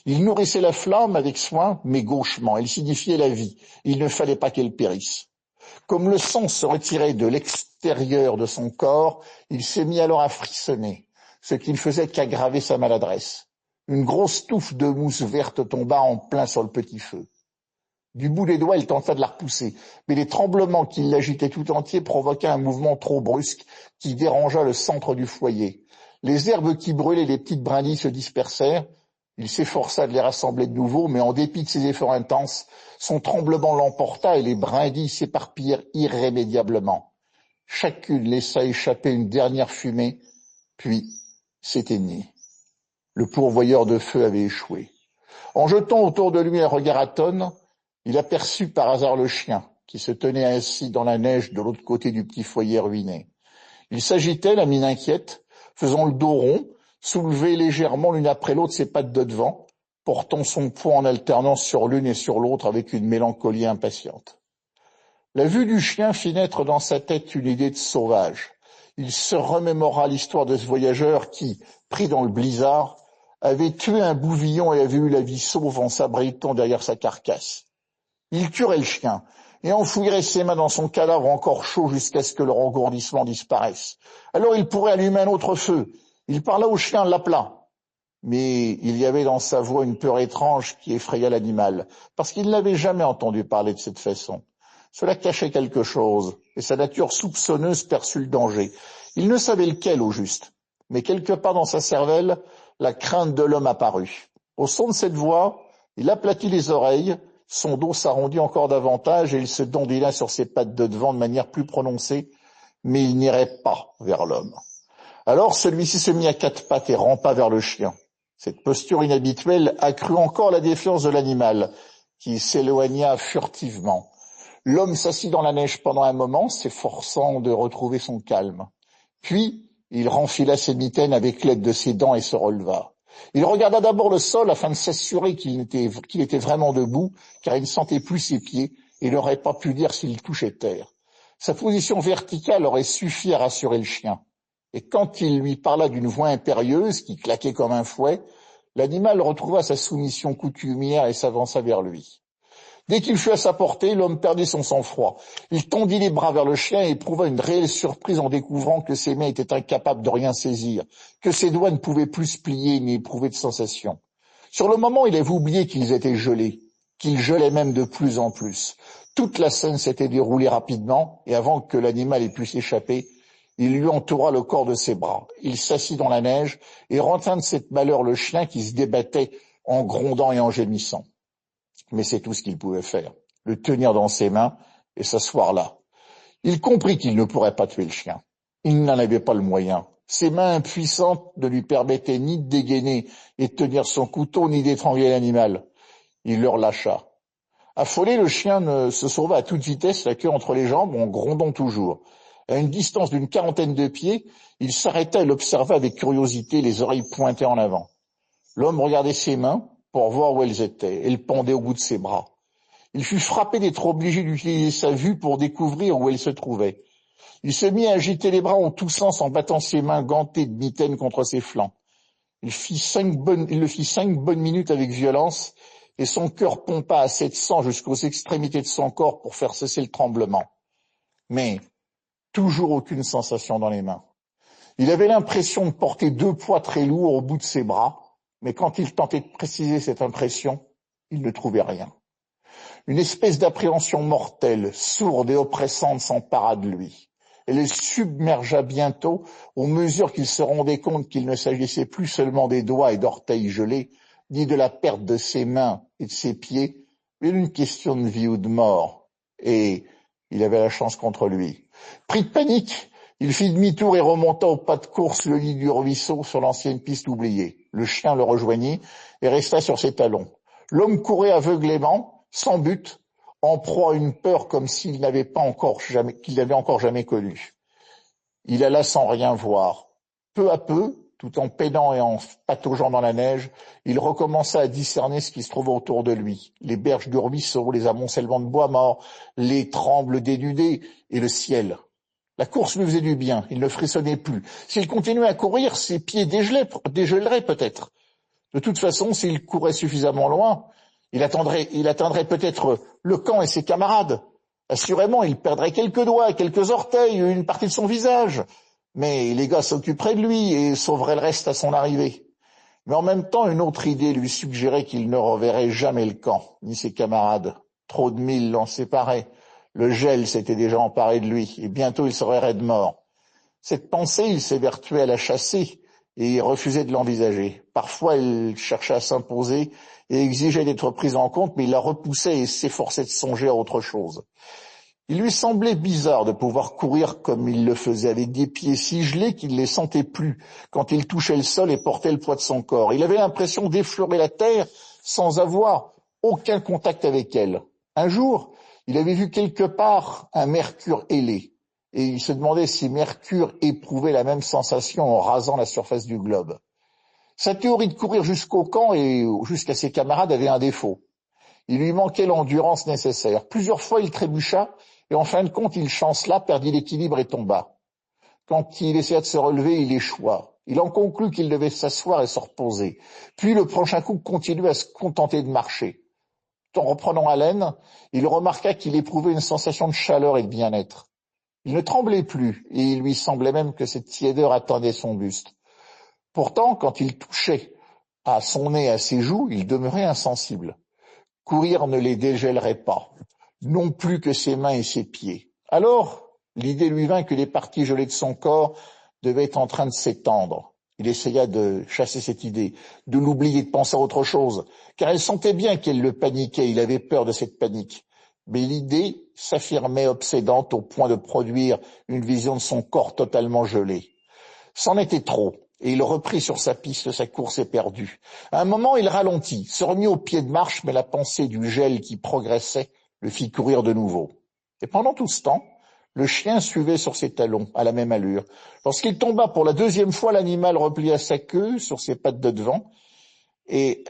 Speaker 2: Il nourrissait la flamme avec soin, mais gauchement. Elle signifiait la vie. Il ne fallait pas qu'elle périsse. Comme le sang se retirait de l'extérieur de son corps, il s'est mis alors à frissonner, ce qui ne faisait qu'aggraver sa maladresse. Une grosse touffe de mousse verte tomba en plein sur le petit feu. Du bout des doigts, il tenta de la repousser, mais les tremblements qui l'agitaient tout entier provoquaient un mouvement trop brusque qui dérangea le centre du foyer. Les herbes qui brûlaient les petites brindilles se dispersèrent. Il s'efforça de les rassembler de nouveau, mais en dépit de ses efforts intenses, son tremblement l'emporta et les brindilles s'éparpillèrent irrémédiablement. Chacune laissa échapper une dernière fumée, puis s'éteignit. Le pourvoyeur de feu avait échoué. En jetant autour de lui un regard atone, il aperçut par hasard le chien, qui se tenait assis dans la neige de l'autre côté du petit foyer ruiné. Il s'agitait, la mine inquiète, faisant le dos rond, soulevait légèrement l'une après l'autre ses pattes de devant, portant son poids en alternance sur l'une et sur l'autre avec une mélancolie impatiente. La vue du chien fit naître dans sa tête une idée de sauvage. Il se remémora l'histoire de ce voyageur qui, pris dans le blizzard, avait tué un bouvillon et avait eu la vie sauve en s'abritant derrière sa carcasse. Il tuerait le chien et enfouirait ses mains dans son cadavre encore chaud jusqu'à ce que le rengourdissement disparaisse. Alors il pourrait allumer un autre feu. Il parla au chien, l'appela. Mais il y avait dans sa voix une peur étrange qui effraya l'animal, parce qu'il n'avait jamais entendu parler de cette façon. Cela cachait quelque chose, et sa nature soupçonneuse perçut le danger. Il ne savait lequel au juste, mais quelque part dans sa cervelle, la crainte de l'homme apparut. Au son de cette voix, il aplatit les oreilles, son dos s'arrondit encore davantage et il se dandina sur ses pattes de devant de manière plus prononcée, mais il n'irait pas vers l'homme. Alors celui-ci se mit à quatre pattes et rampa vers le chien. Cette posture inhabituelle accrut encore la défiance de l'animal, qui s'éloigna furtivement. L'homme s'assit dans la neige pendant un moment, s'efforçant de retrouver son calme. Puis, il renfila ses mitaines avec l'aide de ses dents et se releva. Il regarda d'abord le sol afin de s'assurer qu'il était vraiment debout, car il ne sentait plus ses pieds et n'aurait pas pu dire s'il touchait terre. Sa position verticale aurait suffi à rassurer le chien. Et quand il lui parla d'une voix impérieuse qui claquait comme un fouet, l'animal retrouva sa soumission coutumière et s'avança vers lui. Dès qu'il fut à sa portée, l'homme perdit son sang-froid. Il tendit les bras vers le chien et éprouva une réelle surprise en découvrant que ses mains étaient incapables de rien saisir, que ses doigts ne pouvaient plus se plier ni éprouver de sensation. Sur le moment, il avait oublié qu'ils étaient gelés, qu'ils gelaient même de plus en plus. Toute la scène s'était déroulée rapidement, et avant que l'animal ait pu s'échapper, il lui entoura le corps de ses bras. Il s'assit dans la neige et retint de cette malheur le chien qui se débattait en grondant et en gémissant. Mais c'est tout ce qu'il pouvait faire, le tenir dans ses mains et s'asseoir là. Il comprit qu'il ne pourrait pas tuer le chien. Il n'en avait pas le moyen. Ses mains impuissantes ne lui permettaient ni de dégainer et de tenir son couteau, ni d'étrangler l'animal. Il le relâcha. Affolé, le chien se sauva à toute vitesse, la queue entre les jambes, en grondant toujours. À une distance d'une 40aine de pieds, il s'arrêta et l'observa avec curiosité, les oreilles pointées en avant. L'homme regardait ses mains pour voir où elles étaient. Elles pendaient au bout de ses bras. Il fut frappé d'être obligé d'utiliser sa vue pour découvrir où elles se trouvaient. Il se mit à agiter les bras en tous sens en battant ses mains gantées de mitaines contre ses flancs. Il le fit 5 bonnes minutes avec violence, et son cœur pompa à 700 jusqu'aux extrémités de son corps pour faire cesser le tremblement. Mais toujours aucune sensation dans les mains. Il avait l'impression de porter 2 poids très lourds au bout de ses bras, mais quand il tentait de préciser cette impression, il ne trouvait rien. Une espèce d'appréhension mortelle, sourde et oppressante s'empara de lui. Elle le submergea bientôt, aux mesures qu'il se rendait compte qu'il ne s'agissait plus seulement des doigts et d'orteils gelés, ni de la perte de ses mains et de ses pieds, mais d'une question de vie ou de mort. Et il avait la chance contre lui. Pris de panique, il fit demi-tour et remonta au pas de course le lit du ruisseau sur l'ancienne piste oubliée. Le chien le rejoignit et resta sur ses talons. L'homme courait aveuglément, sans but, en proie à une peur comme qu'il n'avait encore jamais connue. Il alla sans rien voir. Peu à peu, tout en peinant et en pataugeant dans la neige, il recommença à discerner ce qui se trouvait autour de lui. Les berges du ruisseau, les amoncellements de bois morts, les trembles dénudés et le ciel. La course lui faisait du bien, il ne frissonnait plus. S'il continuait à courir, ses pieds dégèleraient peut-être. De toute façon, s'il courait suffisamment loin, il atteindrait peut-être le camp et ses camarades. Assurément, il perdrait quelques doigts, quelques orteils, une partie de son visage. Mais les gars s'occuperaient de lui et sauveraient le reste à son arrivée. Mais en même temps, une autre idée lui suggérait qu'il ne reverrait jamais le camp, ni ses camarades. Trop de milles l'en séparaient. Le gel s'était déjà emparé de lui, et bientôt il serait raide mort. Cette pensée, il s'évertuait à la chasser, et refusait de l'envisager. Parfois, il cherchait à s'imposer et exigeait d'être pris en compte, mais il la repoussait et s'efforçait de songer à autre chose. Il lui semblait bizarre de pouvoir courir comme il le faisait, avec des pieds si gelés qu'il ne les sentait plus quand il touchait le sol et portait le poids de son corps. Il avait l'impression d'effleurer la terre sans avoir aucun contact avec elle. Un jour, il avait vu quelque part un mercure ailé, et il se demandait si Mercure éprouvait la même sensation en rasant la surface du globe. Sa théorie de courir jusqu'au camp et jusqu'à ses camarades avait un défaut. Il lui manquait l'endurance nécessaire. Plusieurs fois, il trébucha, et en fin de compte, il chancela, perdit l'équilibre et tomba. Quand il essaya de se relever, il échoua. Il en conclut qu'il devait s'asseoir et se reposer. Puis le prochain coup continuait à se contenter de marcher. En reprenant haleine, il remarqua qu'il éprouvait une sensation de chaleur et de bien-être. Il ne tremblait plus, et il lui semblait même que cette tiédeur atteindait son buste. Pourtant, quand il touchait à son nez et à ses joues, il demeurait insensible. Courir ne les dégèlerait pas, non plus que ses mains et ses pieds. Alors, l'idée lui vint que les parties gelées de son corps devaient être en train de s'étendre. Il essaya de chasser cette idée, de l'oublier, de penser à autre chose, car il sentait bien qu'elle le paniquait, il avait peur de cette panique. Mais l'idée s'affirmait obsédante au point de produire une vision de son corps totalement gelé. C'en était trop, et il reprit sur sa piste sa course éperdue. À un moment, il ralentit, se remit au pied de marche, mais la pensée du gel qui progressait le fit courir de nouveau. Et pendant tout ce temps, le chien suivait sur ses talons, à la même allure. Lorsqu'il tomba pour la 2e fois, l'animal replia sa queue sur ses pattes de devant, et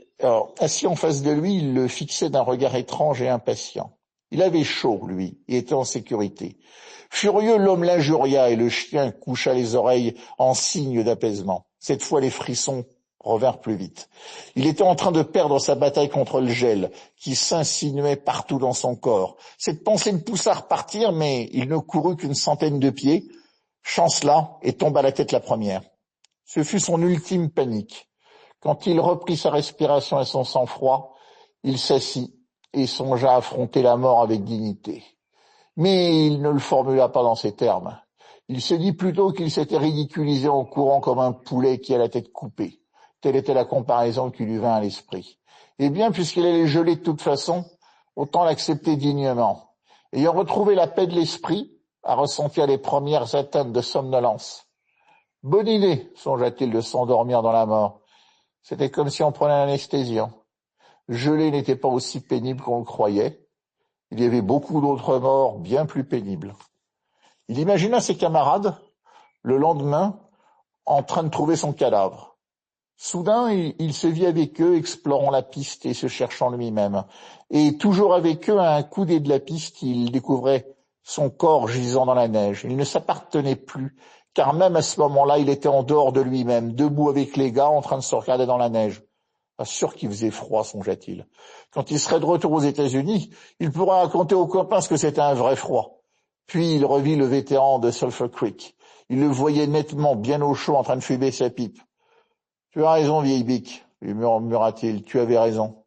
Speaker 2: assis en face de lui, il le fixait d'un regard étrange et impatient. Il avait chaud, lui, et était en sécurité. Furieux, l'homme l'injuria et le chien coucha les oreilles en signe d'apaisement. Cette fois, les frissons revinrent plus vite. Il était en train de perdre sa bataille contre le gel, qui s'insinuait partout dans son corps. Cette pensée le poussa à repartir, mais il ne courut qu'une centaine de pieds, chancela et tomba la tête la première. Ce fut son ultime panique. Quand il reprit sa respiration et son sang-froid, il s'assit et songea à affronter la mort avec dignité. Mais il ne le formula pas dans ces termes. Il se dit plutôt qu'il s'était ridiculisé en courant comme un poulet qui a la tête coupée. Telle était la comparaison qui lui vint à l'esprit. Eh bien, puisqu'il allait geler de toute façon, autant l'accepter dignement. Ayant retrouvé la paix de l'esprit, à ressentir les premières atteintes de somnolence. Bonne idée, songea-t-il, de s'endormir dans la mort. C'était comme si on prenait un anesthésiant. Geler n'était pas aussi pénible qu'on le croyait. Il y avait beaucoup d'autres morts bien plus pénibles. Il imagina ses camarades, le lendemain, en train de trouver son cadavre. Soudain, il se vit avec eux, explorant la piste et se cherchant lui-même. Et toujours avec eux, à un coudé de la piste, il découvrait son corps gisant dans la neige. Il ne s'appartenait plus, car même à ce moment-là, il était en dehors de lui-même, debout avec les gars, en train de se regarder dans la neige. Pas sûr qu'il faisait froid, songea-t-il. Quand il serait de retour aux États-Unis, il pourrait raconter aux copains ce que c'était un vrai froid. Puis il revit le vétéran de Sulphur Creek. Il le voyait nettement, bien au chaud, en train de fumer sa pipe. « Tu as raison, vieille bique, lui murmura-t-il, tu avais raison. »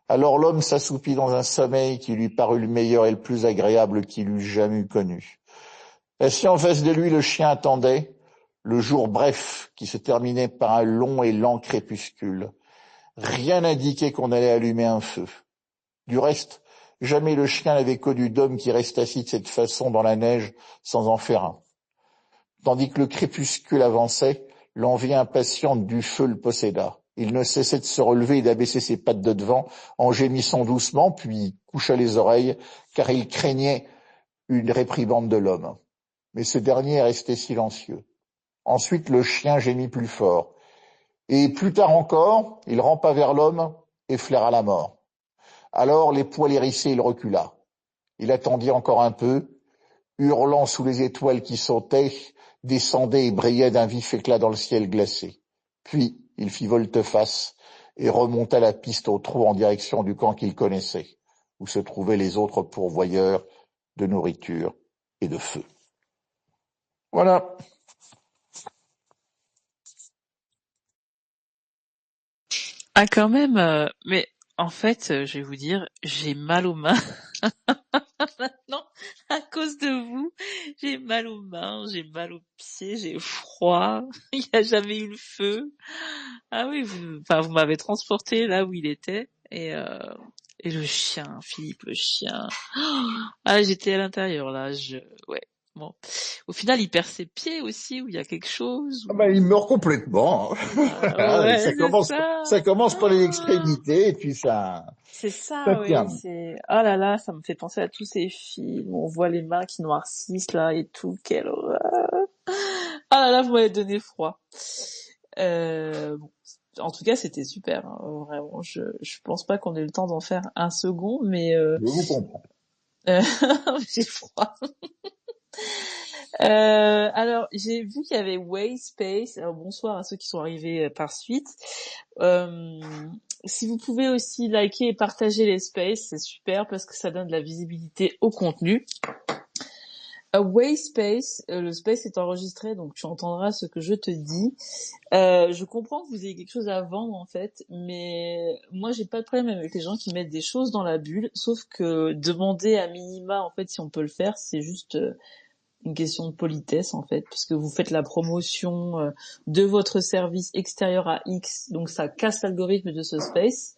Speaker 2: Alors l'homme s'assoupit dans un sommeil qui lui parut le meilleur et le plus agréable qu'il eût jamais connu. Assis en face de lui, le chien attendait, le jour bref qui se terminait par un long et lent crépuscule. Rien n'indiquait qu'on allait allumer un feu. Du reste, jamais le chien n'avait connu d'homme qui reste assis de cette façon dans la neige sans en faire un. Tandis que le crépuscule avançait, l'envie impatiente du feu le posséda. Il ne cessait de se relever et d'abaisser ses pattes de devant, en gémissant doucement, puis coucha les oreilles, car il craignait une réprimande de l'homme. Mais ce dernier restait silencieux. Ensuite, le chien gémit plus fort. Et plus tard encore, il rampa vers l'homme et flaira la mort. Alors, les poils hérissés, il recula. Il attendit encore un peu, hurlant sous les étoiles qui sautaient, descendaient et brillaient d'un vif éclat dans le ciel glacé. Puis, il fit volte-face et remonta la piste au trot en direction du camp qu'il connaissait, où se trouvaient les autres pourvoyeurs de nourriture et de feu. Voilà.
Speaker 1: Ah, quand même, mais en fait, je vais vous dire, j'ai mal aux mains maintenant à cause de vous. J'ai mal aux mains, j'ai mal aux pieds, j'ai froid. Il n'y a jamais eu le feu. Ah oui, enfin, vous m'avez transporté là où il était et le chien, Philippe, le chien. Ah, j'étais à l'intérieur là. Ouais. Bon. Au final, il perd ses pieds aussi, où il y a quelque chose.
Speaker 2: Ah ben, il meurt complètement.
Speaker 1: Ouais, c'est ça.
Speaker 2: Ça commence par les
Speaker 1: Ah,
Speaker 2: extrémités et puis
Speaker 1: c'est
Speaker 2: ça
Speaker 1: ça, oui.
Speaker 2: tient.
Speaker 1: C'est. Oh là là, ça me fait penser à tous ces films où on voit les mains qui noircissent là et tout. Quelle horreur. Ah là là, vous m'avez donné froid. Bon. En tout cas, c'était super. Hein. Vraiment, je pense pas qu'on ait le temps d'en faire un second, mais
Speaker 2: Je vous comprends.
Speaker 1: euh, j'ai froid. Alors, j'ai vu qu'il y avait Wayspace. Alors, bonsoir à ceux qui sont arrivés par suite. Euh, si vous pouvez aussi liker et partager les spaces, c'est super parce que ça donne de la visibilité au contenu. Wayspace, le space est enregistré, donc tu entendras ce que je te dis. Je comprends que vous ayez quelque chose à vendre en fait, mais moi j'ai pas de problème avec les gens qui mettent des choses dans la bulle, sauf que demander à minima en fait si on peut le faire, c'est juste une question de politesse en fait, puisque vous faites la promotion de votre service extérieur à X, donc ça casse l'algorithme de ce space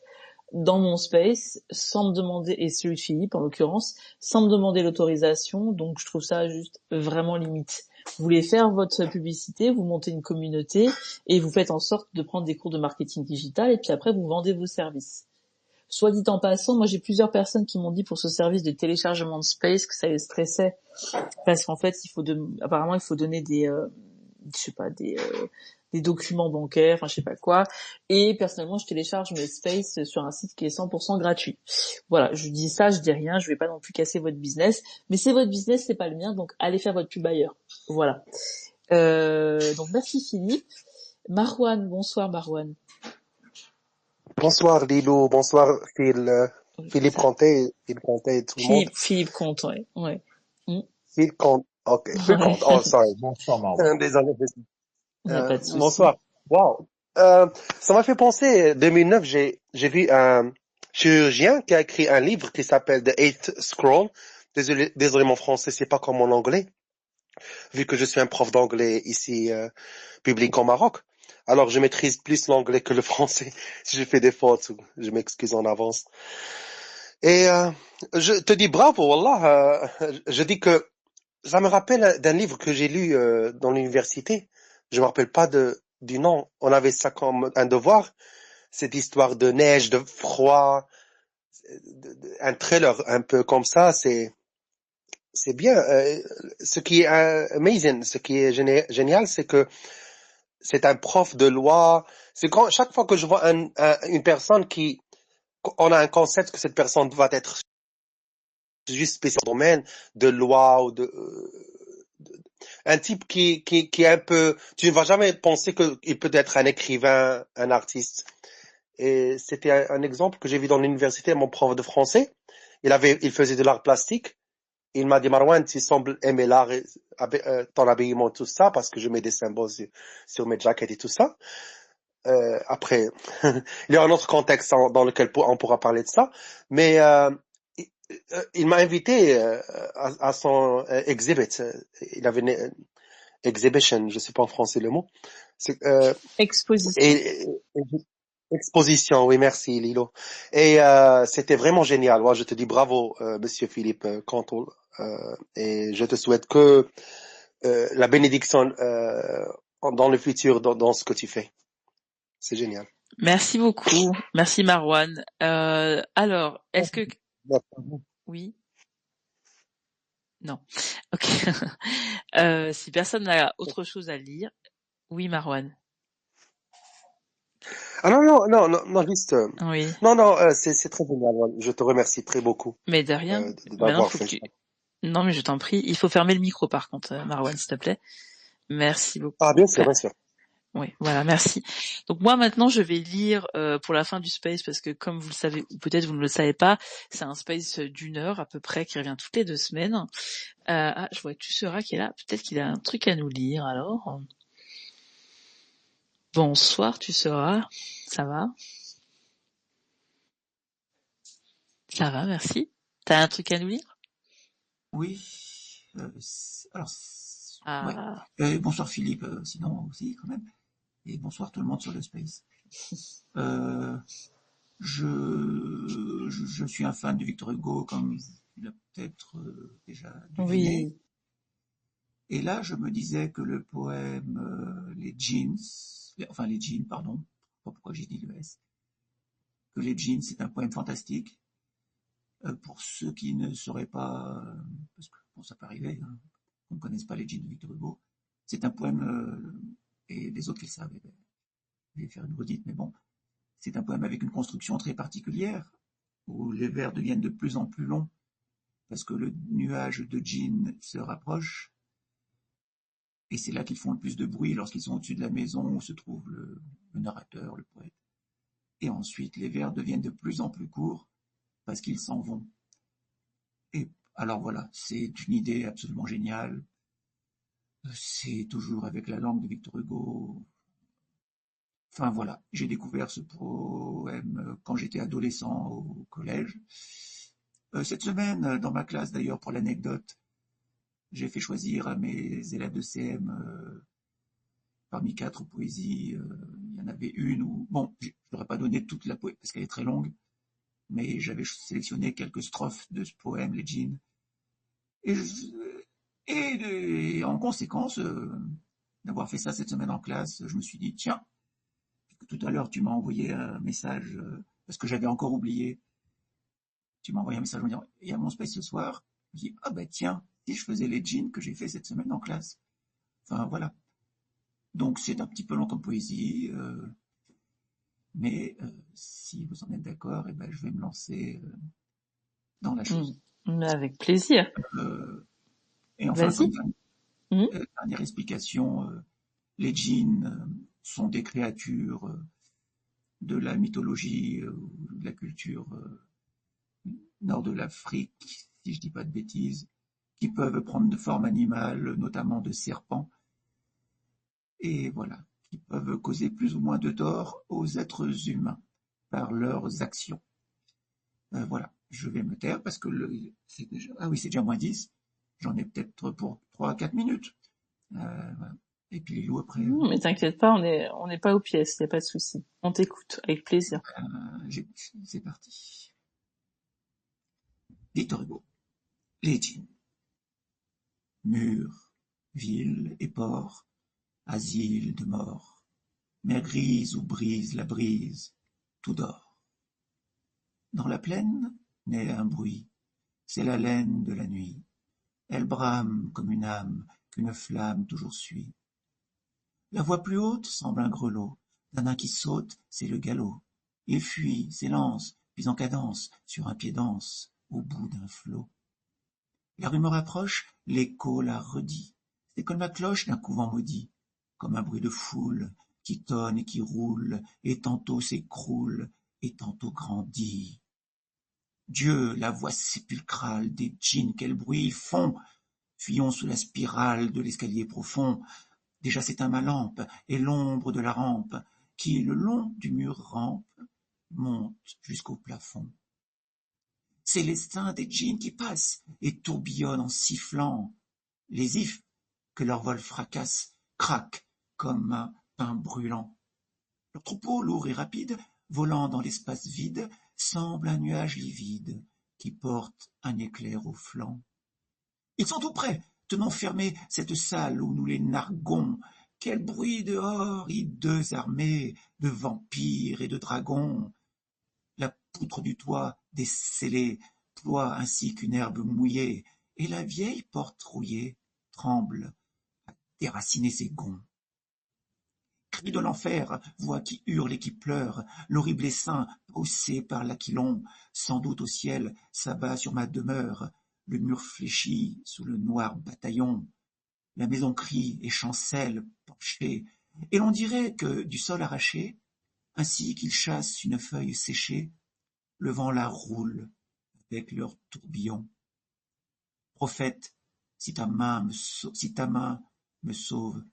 Speaker 1: dans mon space sans me demander, et celui de Philippe en l'occurrence, sans me demander l'autorisation, donc je trouve ça juste vraiment limite. Vous voulez faire votre publicité, vous montez une communauté et vous faites en sorte de prendre des cours de marketing digital et puis après vous vendez vos services. Soit dit en passant, moi j'ai plusieurs personnes qui m'ont dit pour ce service de téléchargement de space que ça les stressait parce qu'en fait apparemment il faut donner je sais pas des documents bancaires, enfin je sais pas quoi. Et personnellement, je télécharge mes spaces sur un site qui est 100% gratuit. Voilà, je dis ça, je dis rien, je vais pas non plus casser votre business, mais c'est votre business, c'est pas le mien, donc allez faire votre pub ailleurs. Voilà. Donc merci Philippe. Marwan, bonsoir Marwan.
Speaker 3: Bonsoir Lilo, bonsoir Philippe
Speaker 1: Ça-
Speaker 3: Conté, Philippe Conté et tout le monde.
Speaker 1: Philippe Comte, ouais. Ouais. Mm.
Speaker 3: Philippe Conté, ok, Philippe
Speaker 1: Ouais.
Speaker 3: Conté, oh sorry,
Speaker 2: Bonsoir, Marwan.
Speaker 3: désolé.
Speaker 1: Il n'y a pas de souci.
Speaker 3: Bonsoir. Wow. Ça m'a fait penser, 2009, j'ai vu un chirurgien qui a écrit un livre qui s'appelle The Eighth Scroll. Désolé mon français, c'est pas comme mon anglais, vu que je suis un prof d'anglais ici, public au Maroc. Alors je maîtrise plus l'anglais que le français. Si je fais des fautes, je m'excuse en avance. Et je te dis bravo, Wallah. Je dis que ça me rappelle d'un livre que j'ai lu dans l'université. Je me rappelle pas du nom. On avait ça comme un devoir. Cette histoire de neige, de froid, un trailer un peu comme ça. C'est bien. Ce qui est amazing, ce qui est génial, c'est que c'est un prof de loi C'est quand chaque fois que je vois une personne on a un concept que cette personne va être juste spécial dans le domaine de loi ou un type qui est un peu, tu ne vas jamais penser qu'il peut être un écrivain, un artiste. Et c'était un exemple que j'ai vu dans l'université, mon prof de français. Il faisait de l'art plastique. Il m'a dit, Marouane, tu sembles aimer l'art, ton habillement, tout ça, parce que je mets des symboles sur mes jackets et tout ça. Après, il y a un autre contexte dans lequel on pourra parler de ça. Mais il m'a invité à son exhibit. Il avait une exhibition, je sais pas en français le mot.
Speaker 1: Exposition.
Speaker 3: Et exposition, oui, merci Lilo. Et c'était vraiment génial. Moi, je te dis bravo, Monsieur Philippe Cantoul. Et je te souhaite que la bénédiction dans le futur, dans ce que tu fais. C'est génial.
Speaker 1: Merci beaucoup. Merci Marwan. Alors, est-ce que... Oui? Non. Ok. Si personne n'a autre chose à lire, oui Marwan.
Speaker 3: Ah non, juste.
Speaker 1: Oui.
Speaker 3: Non, c'est très génial. Je te remercie très beaucoup
Speaker 1: Mais de rien. Maintenant,
Speaker 3: d'avoir
Speaker 1: faut que
Speaker 3: fait
Speaker 1: tu...
Speaker 3: ça.
Speaker 1: Non, mais je t'en prie. Il faut fermer le micro par contre, Marwan, s'il te plaît. Merci beaucoup.
Speaker 3: Ah, bien sûr, bien sûr.
Speaker 1: Oui, voilà, merci. Donc moi maintenant je vais lire pour la fin du space parce que comme vous le savez ou peut-être vous ne le savez pas, c'est un space d'une heure à peu près qui revient toutes les 2 semaines. Je vois Tu seras qui est là, peut-être qu'il a un truc à nous lire alors. Bonsoir Tu seras, ça va? Ça va, merci. T'as un truc à nous lire?
Speaker 4: Oui. Alors, ouais.
Speaker 1: Ah,
Speaker 4: Bonsoir Philippe, sinon aussi quand même. Et bonsoir tout le monde sur le space. Euh, je suis un fan de Victor Hugo, comme tu l'as peut-être déjà deviné.
Speaker 1: oui.
Speaker 4: Et là, je me disais que le poème Les Jeans, les jeans, pardon, pas pourquoi j'ai dit le S, que Les Jeans, c'est un poème fantastique. Pour ceux qui ne sauraient pas, parce que bon, ça peut arriver, hein, qu'on ne connaisse pas les jeans de Victor Hugo, c'est un poème, et les autres qui le savent, je vais faire une redite, mais bon, c'est un poème avec une construction très particulière, où les vers deviennent de plus en plus longs, parce que le nuage de jeans se rapproche, et c'est là qu'ils font le plus de bruit lorsqu'ils sont au-dessus de la maison où se trouve le narrateur, le poète. Et ensuite, les vers deviennent de plus en plus courts, parce qu'ils s'en vont. Et alors voilà, c'est une idée absolument géniale. C'est toujours avec la langue de Victor Hugo. Enfin voilà, j'ai découvert ce poème quand j'étais adolescent au collège. Cette semaine, dans ma classe d'ailleurs, pour l'anecdote, j'ai fait choisir à mes élèves de CM parmi 4 poésies. Il y en avait une où, bon, je n'aurais pas donné toute la poésie parce qu'elle est très longue, mais j'avais sélectionné quelques strophes de ce poème, les jeans. Et, et en conséquence d'avoir fait ça cette semaine en classe, je me suis dit, tiens, tout à l'heure tu m'as envoyé un message, parce que j'avais encore oublié, tu m'as envoyé un message en me disant, il y a mon space ce soir. Je me suis dit, ah ben tiens, si je faisais les jeans que j'ai fait cette semaine en classe. Enfin voilà. Donc c'est un petit peu long comme poésie, mais si vous en êtes d'accord, eh ben, je vais me lancer dans la chose.
Speaker 1: Avec plaisir.
Speaker 4: Et enfin,
Speaker 1: Vas-y.
Speaker 4: comme dernière explication, les djinns sont des créatures de la mythologie, de la culture nord de l'Afrique, si je dis pas de bêtises, qui peuvent prendre de forme animale, notamment de serpents, et voilà, qui peuvent causer plus ou moins de tort aux êtres humains par leurs actions. Voilà, je vais me taire parce que c'est déjà moins 10. J'en ai peut-être pour 3 à 4 minutes. Voilà. Et puis les loups après.
Speaker 1: Non, mais t'inquiète pas, on n'est pas aux pièces, y a pas de souci. On t'écoute, avec plaisir.
Speaker 4: C'est parti. Victor Hugo. Les djinns. Murs, villes et ports, asile de mort, mer grise où brise la brise, tout dort. Dans la plaine naît un bruit, c'est l'haleine de la nuit. Elle brame comme une âme qu'une flamme toujours suit. La voix plus haute semble un grelot, D'un nain qui saute, c'est le galop. Il fuit, s'élance, puis en cadence, sur un pied danse, au bout d'un flot. La rumeur approche, l'écho la redit. C'est comme la cloche d'un couvent maudit, comme un bruit de foule qui tonne et qui roule, et tantôt s'écroule, et tantôt grandit. Dieu, la voix sépulcrale des djinns, quel bruit ils font! Fuyons sous la spirale de l'escalier profond. Déjà s'éteint ma lampe, et l'ombre de la rampe, qui, le long du mur rampe, monte jusqu'au plafond. C'est l'essaim des djinns qui passent et tourbillonnent en sifflant. Les ifs, que leur vol fracasse, craquent comme un pain brûlant. Leur troupeau, lourd et rapide, volant dans l'espace vide, semble un nuage livide qui porte un éclair au flanc. Ils sont tout près, tenons fermée cette salle où nous les narguons. Quel bruit dehors, hideuse armée de vampires et de dragons! La poutre du toit descellée ploie ainsi qu'une herbe mouillée, et la vieille porte rouillée tremble à déraciner ses gonds. Cris de l'enfer, voix qui hurle et qui pleure, l'horrible essaim, poussé par l'aquilon, sans doute au ciel, s'abat sur ma demeure, le mur fléchit sous le noir bataillon. La maison crie et chancelle, penchée, et l'on dirait que, du sol arraché, ainsi qu'ils chassent une feuille séchée, le vent la roule avec leur tourbillon. Prophète, si ta main me sauve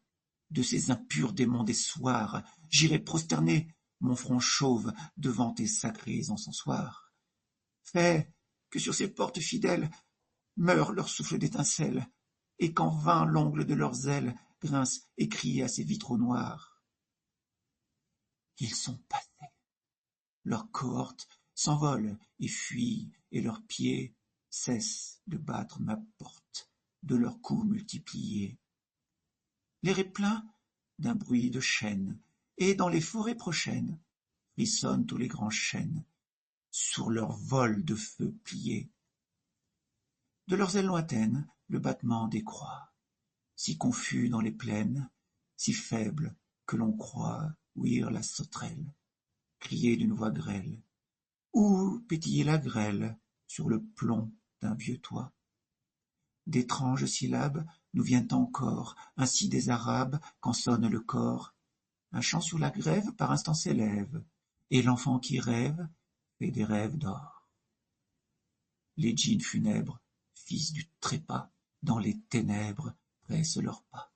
Speaker 4: de ces impurs démons des soirs, j'irai prosterner mon front chauve devant tes sacrés encensoirs. Fais que sur ces portes fidèles meure leur souffle d'étincelles, et qu'en vain l'ongle de leurs ailes grince et crie à ces vitraux noirs. Ils sont passés, leurs cohortes s'envolent et fuient, et leurs pieds cessent de battre ma porte de leurs coups multipliés. L'air est plein d'un bruit de chaînes, et dans les forêts prochaines frissonnent tous les grands chênes sur leur vol de feu pliés. De leurs ailes lointaines le battement décroît, si confus dans les plaines, si faible que l'on croit ouïr la sauterelle crier d'une voix grêle, ou pétiller la grêle sur le plomb d'un vieux toit. D'étranges syllabes nous viennent encore, ainsi des Arabes quand sonne le cor. Un chant sur la grève par instant s'élève, et l'enfant qui rêve fait des rêves d'or. Les djinns funèbres, fils du trépas, dans les ténèbres pressent leurs pas.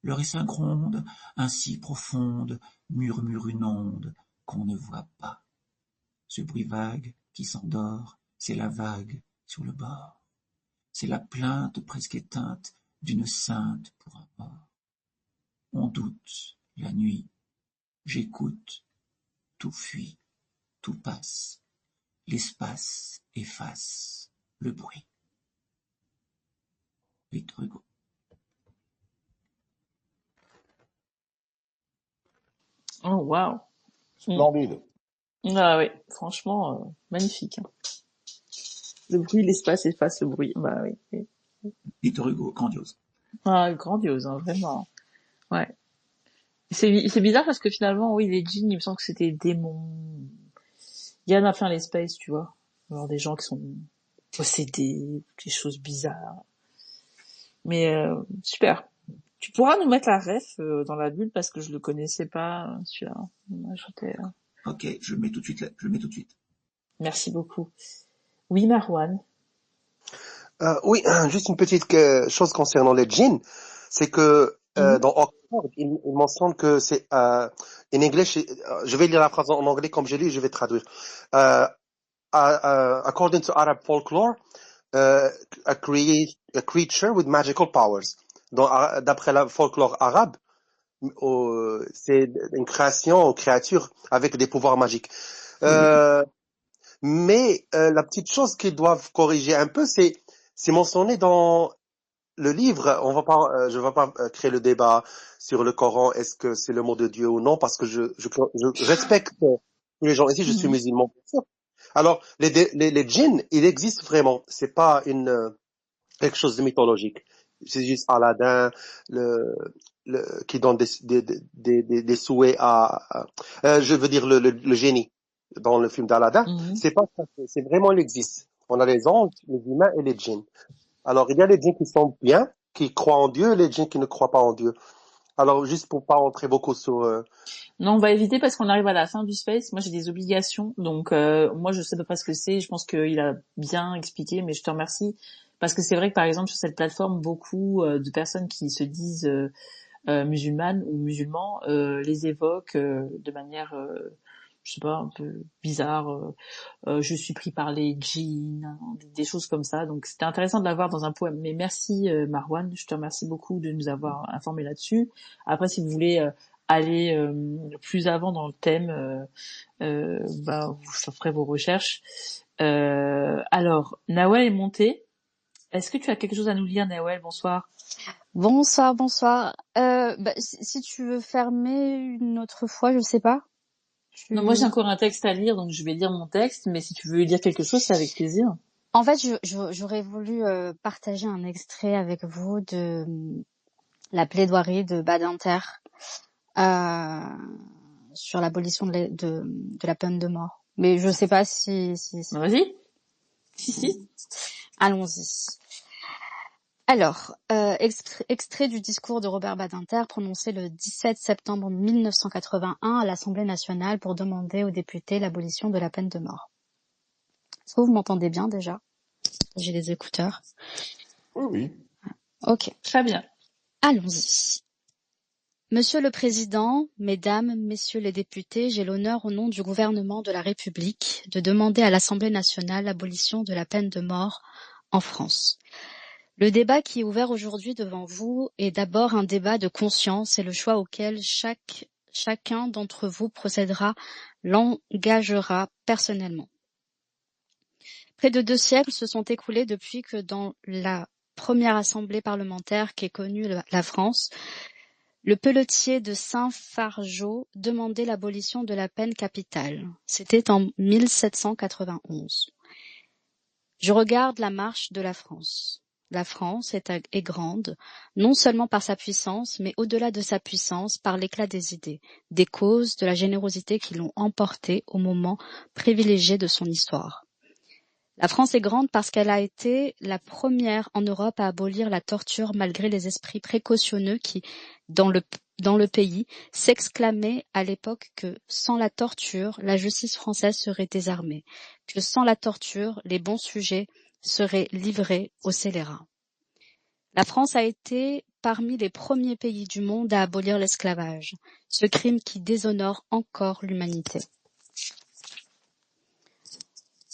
Speaker 4: Leur essaim gronde, ainsi profonde, murmure une onde qu'on ne voit pas. Ce bruit vague qui s'endort, c'est la vague sur le bord. C'est la plainte presque éteinte d'une sainte pour un mort. On doute, la nuit, j'écoute, tout fuit, tout passe, l'espace efface le bruit. Victor Hugo.
Speaker 1: Oh, waouh.
Speaker 2: Splendide.
Speaker 1: Ah oui, franchement, magnifique. Hein. Le bruit, l'espace efface le bruit. Bah oui.
Speaker 4: Victor Hugo, grandiose.
Speaker 1: Ah, grandiose, hein, vraiment. Ouais. C'est bizarre parce que finalement, oui, les djinns, il me semble que c'était des démons. Il y en a plein l'espace, tu vois. Alors des gens qui sont possédés, des choses bizarres. Mais super. Tu pourras nous mettre la ref dans la bulle parce que je le connaissais pas, celui-là.
Speaker 4: Ok, je le mets tout de suite.
Speaker 1: Merci beaucoup. Oui, Marwan.
Speaker 3: Oui, juste une petite chose concernant les djinns, c'est que dans Oxford, il mentionne que c'est in English. Je vais lire la phrase en anglais comme j'ai lu, je vais traduire. According to Arab folklore, a creature with magical powers. D'après la folklore arabe, c'est une créature avec des pouvoirs magiques. Mais la petite chose qu'ils doivent corriger un peu, c'est mentionné dans le livre. Je vais pas créer le débat sur le Coran. Est-ce que c'est le mot de Dieu ou non? Parce que je respecte tous les gens ici. Je suis musulman, bien sûr. Alors les djinns, ils existent vraiment. C'est pas quelque chose de mythologique. C'est juste Aladdin, qui donne des souhaits je veux dire le génie dans le film d'Aladin,
Speaker 1: Mhm.
Speaker 3: c'est pas ça, c'est vraiment il existe. On a les anges, les humains et les djinns. Alors il y a les djinns qui sont bien, qui croient en Dieu, et les djinns qui ne croient pas en Dieu. Alors juste pour pas rentrer beaucoup sur
Speaker 1: Non, on va éviter parce qu'on arrive à la fin du space. Moi, j'ai des obligations, donc moi, je sais pas ce que c'est. Je pense qu'il a bien expliqué, mais je te remercie parce que c'est vrai que par exemple sur cette plateforme, beaucoup de personnes qui se disent musulmanes ou musulmans les évoquent de manière, je sais pas, un peu bizarre. Je suis pris par les djinns, hein, des choses comme ça. Donc c'était intéressant de l'avoir dans un poème. Mais merci Marwan, je te remercie beaucoup de nous avoir informés là-dessus. Après, si vous voulez aller plus avant dans le thème, je ferai vos recherches. Alors, Nawel est monté. Est-ce que tu as quelque chose à nous lire, Nawel? Bonsoir.
Speaker 5: Bonsoir, bonsoir. Si tu veux fermer une autre fois, je sais pas.
Speaker 1: Non, moi j'ai encore un texte à lire, donc je vais lire mon texte, mais si tu veux lire quelque chose, c'est avec plaisir.
Speaker 5: En fait, j'aurais voulu partager un extrait avec vous de la plaidoirie de Badinter sur l'abolition de la peine de mort. Mais je sais pas si...
Speaker 1: Vas-y. Si.
Speaker 5: Allons-y. Alors, extrait du discours de Robert Badinter prononcé le 17 septembre 1981 à l'Assemblée nationale pour demander aux députés l'abolition de la peine de mort. Est-ce que vous m'entendez bien déjà? J'ai les écouteurs.
Speaker 2: Oui.
Speaker 5: Ok.
Speaker 1: Très bien.
Speaker 5: Allons-y. Monsieur le Président, Mesdames, Messieurs les députés, j'ai l'honneur au nom du gouvernement de la République de demander à l'Assemblée nationale l'abolition de la peine de mort en France. Le débat qui est ouvert aujourd'hui devant vous est d'abord un débat de conscience et le choix auquel chacun d'entre vous procédera l'engagera personnellement. Près de 2 siècles se sont écoulés depuis que dans la première assemblée parlementaire qu'est connue la France, le pelletier de Saint-Fargeau demandait l'abolition de la peine capitale. C'était en 1791. Je regarde la marche de la France. La France est grande, non seulement par sa puissance, mais au-delà de sa puissance, par l'éclat des idées, des causes, de la générosité qui l'ont emportée au moment privilégié de son histoire. La France est grande parce qu'elle a été la première en Europe à abolir la torture malgré les esprits précautionneux qui, dans le pays, s'exclamaient à l'époque que sans la torture, la justice française serait désarmée, que sans la torture, les bons sujets seraient livrés aux scélérats. La France a été parmi les premiers pays du monde à abolir l'esclavage, ce crime qui déshonore encore l'humanité.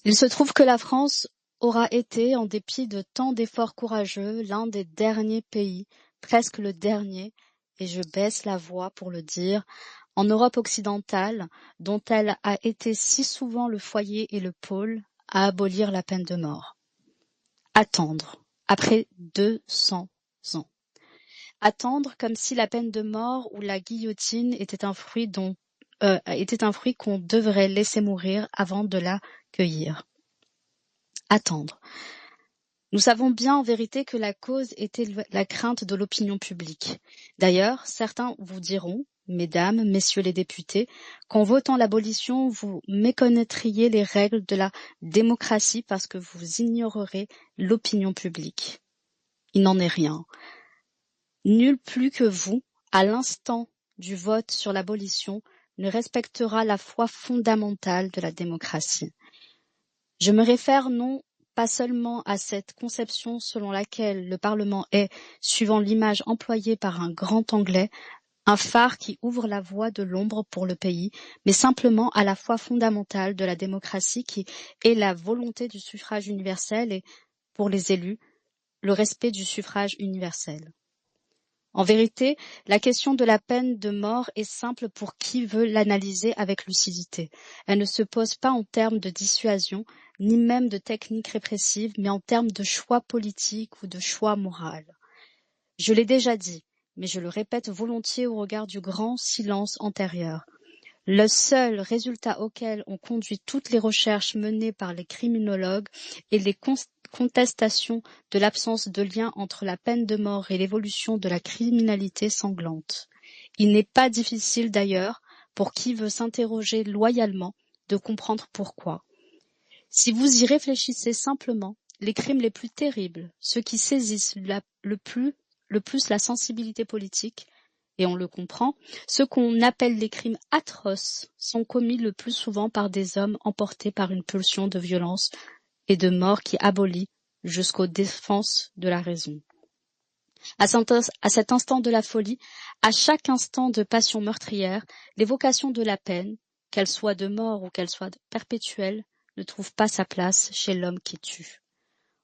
Speaker 5: Il se trouve que la France aura été, en dépit de tant d'efforts courageux, l'un des derniers pays, presque le dernier, et je baisse la voix pour le dire, en Europe occidentale, dont elle a été si souvent le foyer et le pôle, à abolir la peine de mort. Attendre, après 200 ans. Attendre comme si la peine de mort ou la guillotine était un fruit qu'on devrait laisser mourir avant de la cueillir. Attendre. Nous savons bien en vérité que la cause était la crainte de l'opinion publique. D'ailleurs, certains vous diront, Mesdames, Messieurs les députés, qu'en votant l'abolition, vous méconnaîtriez les règles de la démocratie parce que vous ignorerez l'opinion publique. Il n'en est rien. Nul plus que vous, à l'instant du vote sur l'abolition, ne respectera la foi fondamentale de la démocratie. Je me réfère non pas seulement à cette conception selon laquelle le Parlement est, suivant l'image employée par un grand Anglais, un phare qui ouvre la voie de l'ombre pour le pays, mais simplement à la foi fondamentale de la démocratie qui est la volonté du suffrage universel et, pour les élus, le respect du suffrage universel. En vérité, la question de la peine de mort est simple pour qui veut l'analyser avec lucidité. Elle ne se pose pas en termes de dissuasion, ni même de technique répressive, mais en termes de choix politique ou de choix moral. Je l'ai déjà dit, mais je le répète volontiers au regard du grand silence antérieur. Le seul résultat auquel ont conduit toutes les recherches menées par les criminologues et les contestation de l'absence de lien entre la peine de mort et l'évolution de la criminalité sanglante. Il n'est pas difficile d'ailleurs, pour qui veut s'interroger loyalement, de comprendre pourquoi. Si vous y réfléchissez simplement, les crimes les plus terribles, ceux qui saisissent le plus la sensibilité politique, et on le comprend, ceux qu'on appelle les crimes atroces, sont commis le plus souvent par des hommes emportés par une pulsion de violence et de mort qui abolit jusqu'aux défenses de la raison. À cet instant de la folie, à chaque instant de passion meurtrière, l'évocation de la peine, qu'elle soit de mort ou qu'elle soit perpétuelle, ne trouve pas sa place chez l'homme qui tue.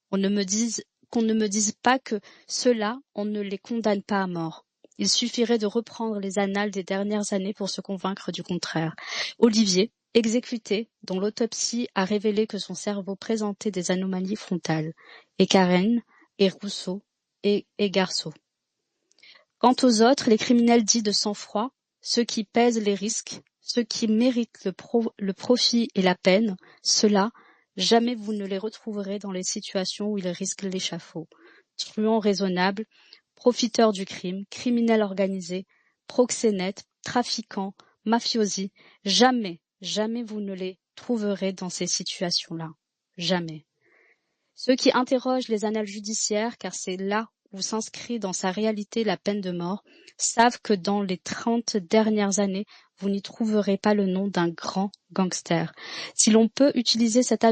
Speaker 5: Qu'on ne me dise pas que ceux-là, on ne les condamne pas à mort. Il suffirait de reprendre les annales des dernières années pour se convaincre du contraire. Olivier, exécuté, dont l'autopsie a révélé que son cerveau présentait des anomalies frontales, et Karen, et Rousseau, et Garceau. Quant aux autres, les criminels dits de sang-froid, ceux qui pèsent les risques, ceux qui méritent le profit et la peine, ceux-là, jamais vous ne les retrouverez dans les situations où ils risquent l'échafaud. Truands raisonnables, profiteurs du crime, criminels organisés, proxénètes, trafiquants, mafiosi, jamais vous ne les trouverez dans ces situations-là. Jamais. Ceux qui interrogent les annales judiciaires, car c'est là où s'inscrit dans sa réalité la peine de mort, savent que dans les 30 dernières années, vous n'y trouverez pas le nom d'un grand gangster. Si l'on peut utiliser cet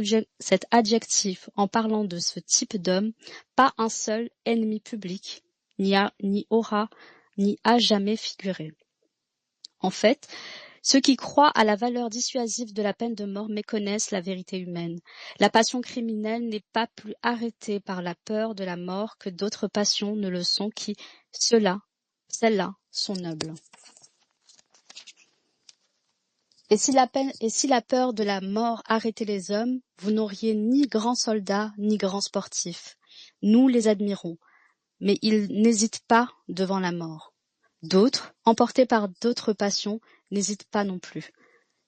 Speaker 5: adjectif en parlant de ce type d'homme, pas un seul ennemi public n'y aura ni a jamais figuré. En fait, ceux qui croient à la valeur dissuasive de la peine de mort méconnaissent la vérité humaine. La passion criminelle n'est pas plus arrêtée par la peur de la mort que d'autres passions ne le sont qui, celles-là, sont nobles. Et si la peur de la mort arrêtait les hommes, vous n'auriez ni grands soldats, ni grands sportifs. Nous les admirons, mais ils n'hésitent pas devant la mort. D'autres, emportés par d'autres passions, n'hésitent pas non plus.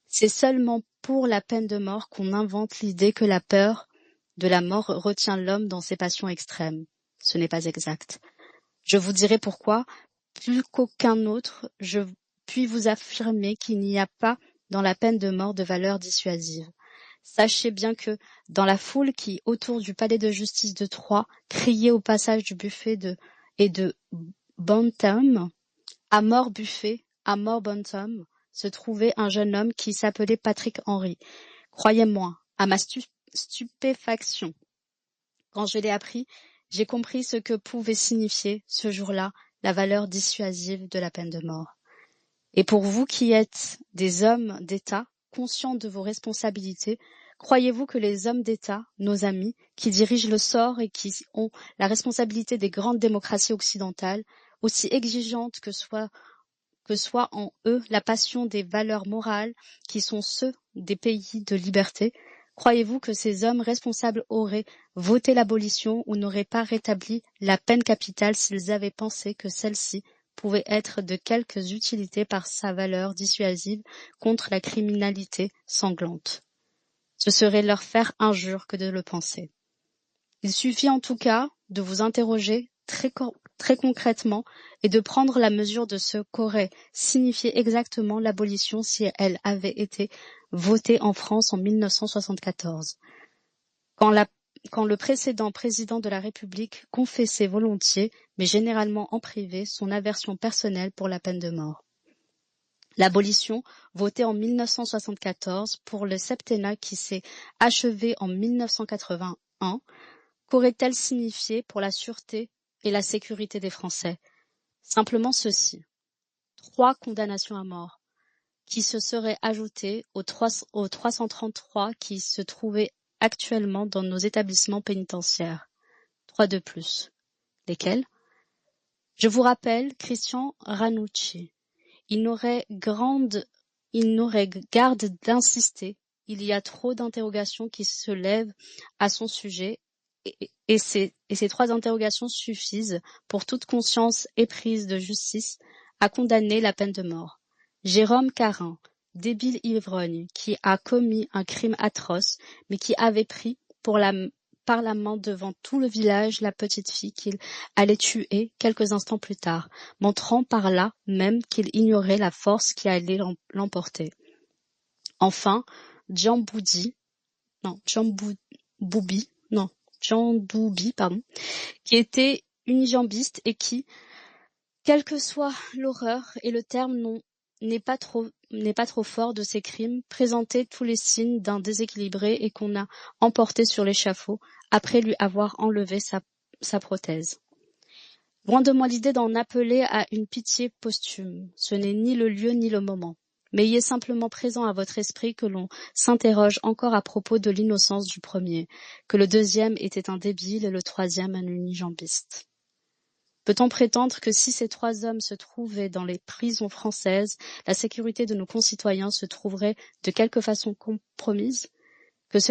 Speaker 5: C'est seulement pour la peine de mort qu'on invente l'idée que la peur de la mort retient l'homme dans ses passions extrêmes. Ce n'est pas exact. Je vous dirai pourquoi, plus qu'aucun autre, je puis vous affirmer qu'il n'y a pas dans la peine de mort de valeur dissuasive. Sachez bien que, dans la foule qui, autour du palais de justice de Troyes, criait au passage du buffet de Bantam, à mort buffet, à mort Bantam, se trouvait un jeune homme qui s'appelait Patrick Henry. Croyez-moi, à ma stupéfaction, quand je l'ai appris, j'ai compris ce que pouvait signifier, ce jour-là, la valeur dissuasive de la peine de mort. Et pour vous qui êtes des hommes d'État, conscients de vos responsabilités, croyez-vous que les hommes d'État, nos amis, qui dirigent le sort et qui ont la responsabilité des grandes démocraties occidentales, aussi exigeantes que soit en eux la passion des valeurs morales qui sont ceux des pays de liberté, croyez-vous que ces hommes responsables auraient voté l'abolition ou n'auraient pas rétabli la peine capitale s'ils avaient pensé que celle-ci pouvait être de quelque utilité par sa valeur dissuasive contre la criminalité sanglante? Ce serait leur faire injure que de le penser. Il suffit en tout cas de vous interroger très concrètement et de prendre la mesure de ce qu'aurait signifié exactement l'abolition si elle avait été votée en France en 1974. Quand le précédent président de la République confessait volontiers, mais généralement en privé, son aversion personnelle pour la peine de mort. L'abolition, votée en 1974 pour le septennat qui s'est achevé en 1981, qu'aurait-elle signifié pour la sûreté et la sécurité des Français? Simplement ceci. 3 condamnations à mort, qui se seraient ajoutées aux 333 qui se trouvaient actuellement dans nos établissements pénitentiaires. 3 de plus. Lesquels? Je vous rappelle Christian Ranucci. Il n'aurait garde d'insister. Il y a trop d'interrogations qui se lèvent à son sujet et ces 3 interrogations suffisent pour toute conscience éprise de justice à condamner la peine de mort. Jérôme Carin, débile ivrogne, qui a commis un crime atroce, mais qui avait pris pour par la main devant tout le village la petite fille qu'il allait tuer quelques instants plus tard, montrant par là même qu'il ignorait la force qui allait l'emporter. Enfin, Djamboubi, qui était unijambiste et qui, quelle que soit l'horreur et le terme n'est pas trop fort de ses crimes, présentait tous les signes d'un déséquilibré et qu'on a emporté sur l'échafaud après lui avoir enlevé sa prothèse. Loin de moi l'idée d'en appeler à une pitié posthume. Ce n'est ni le lieu ni le moment. Mais ayez simplement présent à votre esprit que l'on s'interroge encore à propos de l'innocence du premier, que le deuxième était un débile et le troisième un unijambiste. Peut-on prétendre que si ces trois hommes se trouvaient dans les prisons françaises, la sécurité de nos concitoyens se trouverait de quelque façon compromise? C'est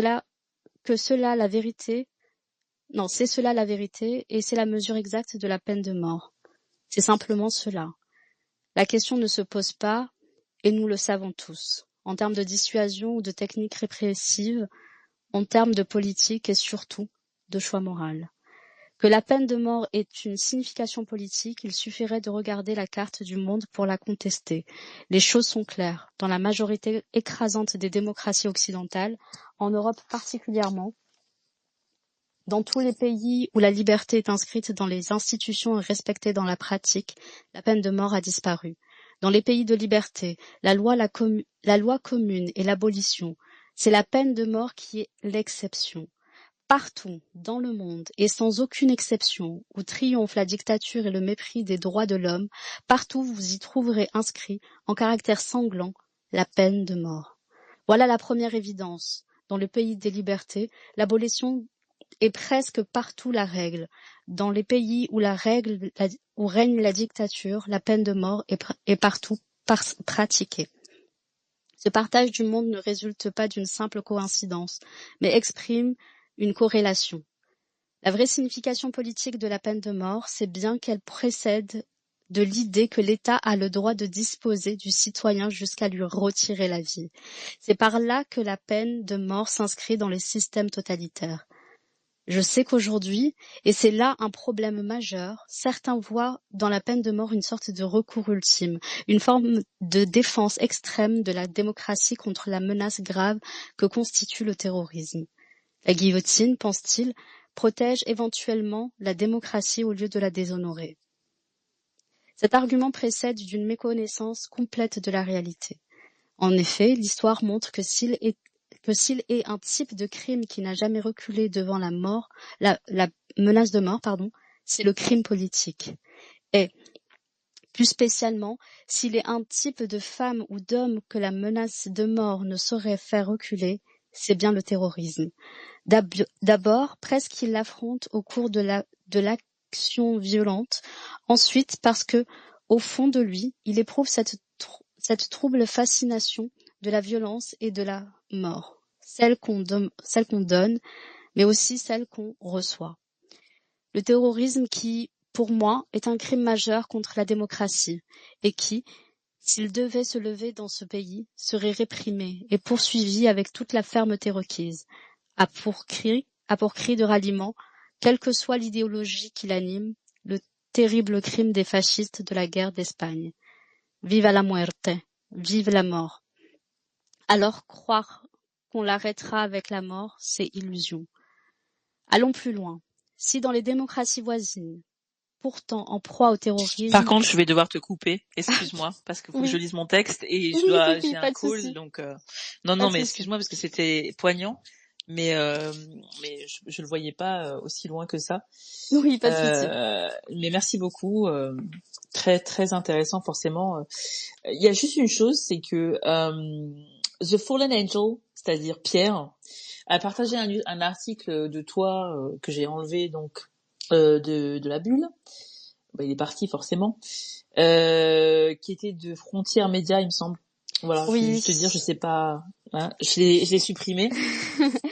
Speaker 5: cela la vérité, et c'est la mesure exacte de la peine de mort. C'est simplement cela. La question ne se pose pas, et nous le savons tous, en termes de dissuasion ou de technique répressive, en termes de politique et surtout de choix moral. Que la peine de mort ait une signification politique, il suffirait de regarder la carte du monde pour la contester. Les choses sont claires. Dans la majorité écrasante des démocraties occidentales, en Europe particulièrement, dans tous les pays où la liberté est inscrite dans les institutions et respectée dans la pratique, la peine de mort a disparu. Dans les pays de liberté, la loi commune et l'abolition, c'est la peine de mort qui est l'exception. Partout dans le monde, et sans aucune exception, où triomphe la dictature et le mépris des droits de l'homme, partout vous y trouverez inscrit, en caractère sanglant, la peine de mort. Voilà la première évidence. Dans le pays des libertés, l'abolition est presque partout la règle. Dans les pays où règne la dictature, la peine de mort est partout pratiquée. Ce partage du monde ne résulte pas d'une simple coïncidence, mais exprime une corrélation. La vraie signification politique de la peine de mort, c'est bien qu'elle précède de l'idée que l'État a le droit de disposer du citoyen jusqu'à lui retirer la vie. C'est par là que la peine de mort s'inscrit dans les systèmes totalitaires. Je sais qu'aujourd'hui, et c'est là un problème majeur, certains voient dans la peine de mort une sorte de recours ultime, une forme de défense extrême de la démocratie contre la menace grave que constitue le terrorisme. La guillotine, pense-t-il, protège éventuellement la démocratie au lieu de la déshonorer. Cet argument précède d'une méconnaissance complète de la réalité. En effet, l'histoire montre que s'il est un type de crime qui n'a jamais reculé devant la menace de mort, c'est le crime politique. Et, plus spécialement, s'il est un type de femme ou d'homme que la menace de mort ne saurait faire reculer, c'est bien le terrorisme. D'abord, presque qu'il l'affronte au cours de l'action violente. Ensuite, parce que, au fond de lui, il éprouve cette trouble fascination de la violence et de la mort, celle qu'on donne, mais aussi celle qu'on reçoit. Le terrorisme qui, pour moi, est un crime majeur contre la démocratie et qui, s'il devait se lever dans ce pays, serait réprimé et poursuivi avec toute la fermeté requise, a pour cri de ralliement, quelle que soit l'idéologie qui l'anime, le terrible crime des fascistes de la guerre d'Espagne. Viva la muerte, vive la mort. Alors croire qu'on l'arrêtera avec la mort, c'est illusion. Allons plus loin. Si dans les démocraties voisines, pourtant en proie au terrorisme...
Speaker 1: Par contre, je vais devoir te couper, excuse-moi, parce qu'il faut que je lise mon texte et j'ai un call, donc non, mais excuse-moi parce que c'était poignant, mais je le voyais pas aussi loin que ça.
Speaker 5: Oui, pas de souci.
Speaker 1: Mais merci beaucoup, très très intéressant forcément. Il y a juste une chose, c'est que The Fallen Angel, c'est-à-dire Pierre, a partagé un article de toi que j'ai enlevé donc de la bulle. Il est parti forcément, qui était de Frontières Média, il me semble. Voilà,
Speaker 5: oui.
Speaker 1: Je vais juste te dire, je sais pas, hein, je l'ai supprimé.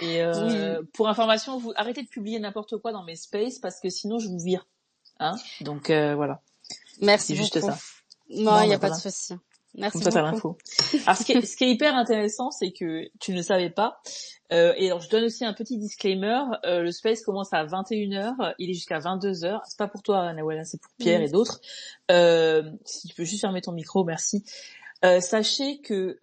Speaker 1: Et oui. Pour information, vous arrêtez de publier n'importe quoi dans mes spaces parce que sinon je vous vire. Hein, donc voilà.
Speaker 5: Merci
Speaker 1: c'est juste
Speaker 5: beaucoup.
Speaker 1: ça.
Speaker 5: Non, il n'y a pas de souci. Merci
Speaker 1: Comme ça, t'as
Speaker 5: beaucoup.
Speaker 1: l'info. Alors, ce qui est hyper intéressant, c'est que tu ne le savais pas. Et alors, je donne aussi un petit disclaimer. Le space commence à 21h. Il est jusqu'à 22h. C'est pas pour toi, Nawel, c'est pour Pierre et d'autres. Si tu peux juste fermer ton micro, merci. Sachez que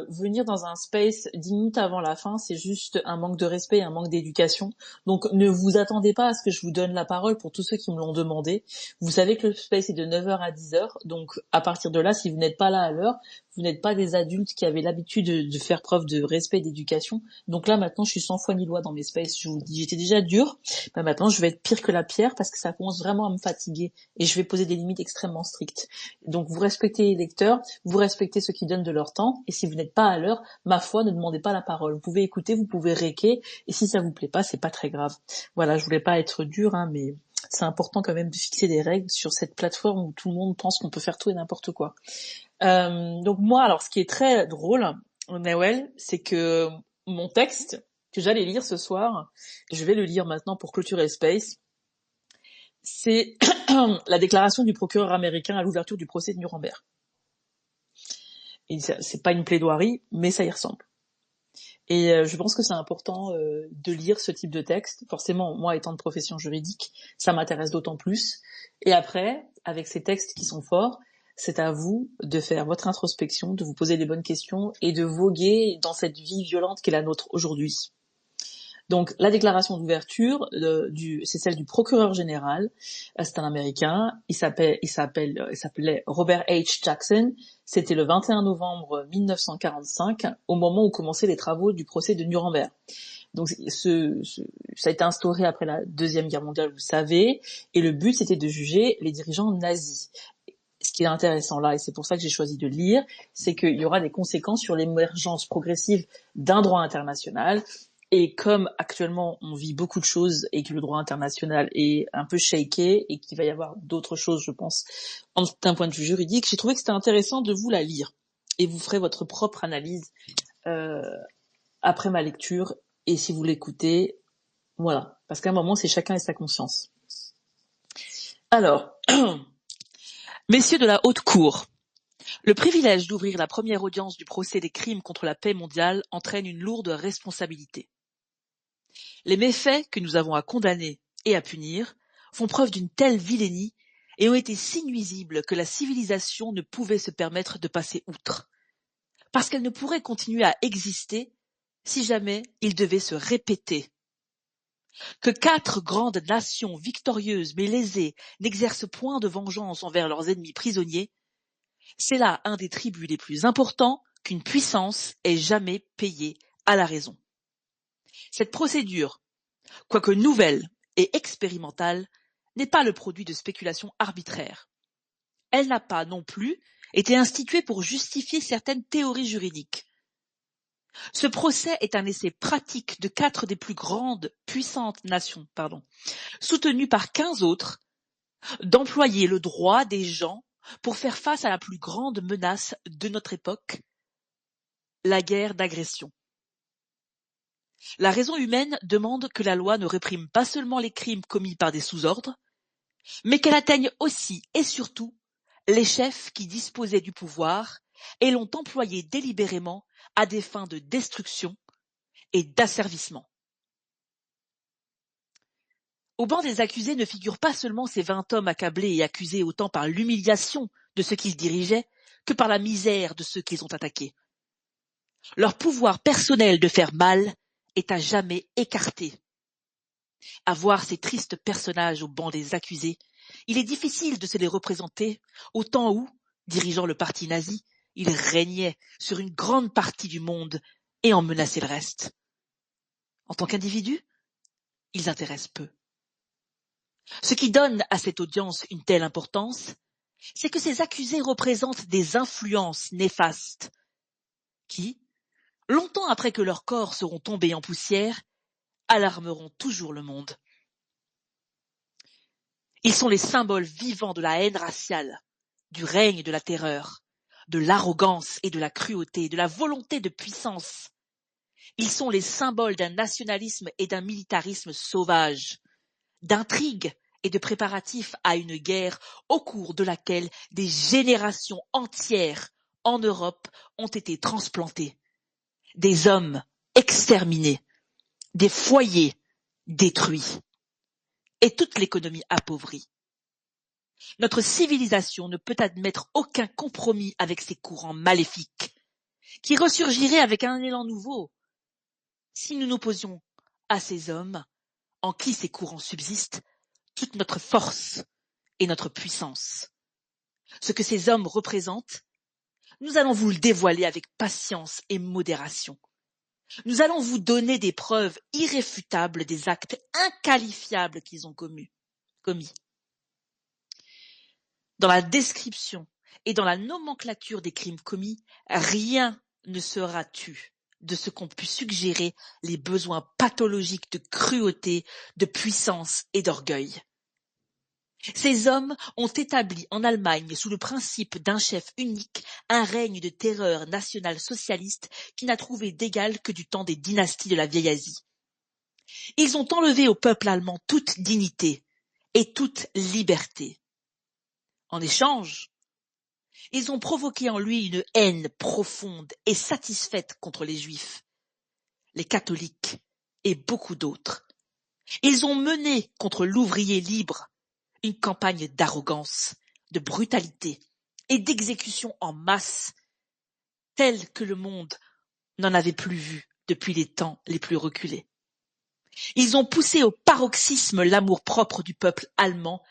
Speaker 1: venir dans un space 10 minutes avant la fin, c'est juste un manque de respect, un manque d'éducation. Donc ne vous attendez pas à ce que je vous donne la parole pour tous ceux qui me l'ont demandé. Vous savez que le space est de 9h à 10h, donc à partir de là, si vous n'êtes pas là à l'heure, vous n'êtes pas des adultes qui avaient l'habitude de faire preuve de respect et d'éducation. Donc là maintenant, je suis 100 fois ni loi dans mes spaces. Je vous le dis, j'étais déjà dure. Ben maintenant, je vais être pire que la pierre parce que ça commence vraiment à me fatiguer et je vais poser des limites extrêmement strictes. Donc vous respectez les lecteurs, vous respectez ceux qui donnent de leur temps, et si vous n'êtes pas à l'heure, ma foi, ne demandez pas la parole. Vous pouvez écouter, vous pouvez réquer, et si ça vous plaît pas, c'est pas très grave. Voilà, je voulais pas être dur, hein, mais c'est important quand même de fixer des règles sur cette plateforme où tout le monde pense qu'on peut faire tout et n'importe quoi. Donc moi, alors ce qui est très drôle, Nawel, c'est que mon texte que j'allais lire ce soir, je vais le lire maintenant pour clôturer le space, c'est la déclaration du procureur américain à l'ouverture du procès de Nuremberg. Et c'est pas une plaidoirie, mais ça y ressemble. Et je pense que c'est important de lire ce type de texte. Forcément, moi, étant de profession juridique, ça m'intéresse d'autant plus. Et après, avec ces textes qui sont forts, c'est à vous de faire votre introspection, de vous poser les bonnes questions et de voguer dans cette vie violente qu'est la nôtre aujourd'hui. Donc la déclaration d'ouverture, c'est celle du procureur général. C'est un Américain. Il s'appelait Robert H. Jackson. C'était le 21 novembre 1945, au moment où commençaient les travaux du procès de Nuremberg. Donc ça a été instauré après la Deuxième Guerre mondiale, vous savez, et le but c'était de juger les dirigeants nazis. Ce qui est intéressant là, et c'est pour ça que j'ai choisi de le lire, c'est qu'il y aura des conséquences sur l'émergence progressive d'un droit international. Et comme actuellement on vit beaucoup de choses et que le droit international est un peu shaké et qu'il va y avoir d'autres choses, je pense, d'un point de vue juridique, j'ai trouvé que c'était intéressant de vous la lire. Et vous ferez votre propre analyse après ma lecture. Et si vous l'écoutez, voilà. Parce qu'à un moment, c'est chacun et sa conscience. Alors, messieurs de la haute cour, le privilège d'ouvrir la première audience du procès des crimes contre la paix mondiale entraîne une lourde responsabilité. Les méfaits que nous avons à condamner et à punir font preuve d'une telle vilainie et ont été si nuisibles que la civilisation ne pouvait se permettre de passer outre, parce qu'elle ne pourrait continuer à exister si jamais ils devaient se répéter. Que 4 grandes nations victorieuses mais lésées n'exercent point de vengeance envers leurs ennemis prisonniers, c'est là un des tributs les plus importants qu'une puissance ait jamais payé à la raison. Cette procédure, quoique nouvelle et expérimentale, n'est pas le produit de spéculations arbitraires. Elle n'a pas non plus été instituée pour justifier certaines théories juridiques. Ce procès est un essai pratique de 4 des plus grandes, puissantes nations, soutenues par 15 autres, d'employer le droit des gens pour faire face à la plus grande menace de notre époque, la guerre d'agression. La raison humaine demande que la loi ne réprime pas seulement les crimes commis par des sous-ordres, mais qu'elle atteigne aussi et surtout les chefs qui disposaient du pouvoir et l'ont employé délibérément à des fins de destruction et d'asservissement. Au banc des accusés ne figurent pas seulement ces 20 hommes accablés et accusés autant par l'humiliation de ceux qu'ils dirigeaient que par la misère de ceux qu'ils ont attaqués. Leur pouvoir personnel de faire mal est à jamais écarté. À voir ces tristes personnages au banc des accusés, il est difficile de se les représenter au temps où, dirigeant le parti nazi, ils régnaient sur une grande partie du monde et en menaçaient le reste. En tant qu'individus, ils intéressent peu. Ce qui donne à cette audience une telle importance, c'est que ces accusés représentent des influences néfastes qui, longtemps après que leurs corps seront tombés en poussière, alarmeront toujours le monde. Ils sont les symboles vivants de la haine raciale, du règne de la terreur, de l'arrogance et de la cruauté, de la volonté de puissance. Ils sont les symboles d'un nationalisme et d'un militarisme sauvage, d'intrigues et de préparatifs à une guerre au cours de laquelle des générations entières
Speaker 6: en Europe ont été transplantés, des hommes exterminés, des foyers détruits et toute l'économie appauvrie. Notre civilisation ne peut admettre aucun compromis avec ces courants maléfiques qui ressurgiraient avec un élan nouveau si nous nous opposions à ces hommes en qui ces courants subsistent toute notre force et notre puissance. Ce que ces hommes représentent, nous allons vous le dévoiler avec patience et modération. Nous allons vous donner des preuves irréfutables des actes inqualifiables qu'ils ont commis. Dans la description et dans la nomenclature des crimes commis, rien ne sera tu de ce qu'ont pu suggérer les besoins pathologiques de cruauté, de puissance et d'orgueil. Ces hommes ont établi en Allemagne, sous le principe d'un chef unique, un règne de terreur nationale socialiste qui n'a trouvé d'égal que du temps des dynasties de la vieille Asie. Ils ont enlevé au peuple allemand toute dignité et toute liberté. En échange, ils ont provoqué en lui une haine profonde et satisfaite contre les Juifs, les catholiques et beaucoup d'autres. Ils ont mené contre l'ouvrier libre une campagne d'arrogance, de brutalité et d'exécution en masse, telle que le monde n'en avait plus vu depuis les temps les plus reculés. Ils ont poussé au paroxysme l'amour-propre du peuple allemand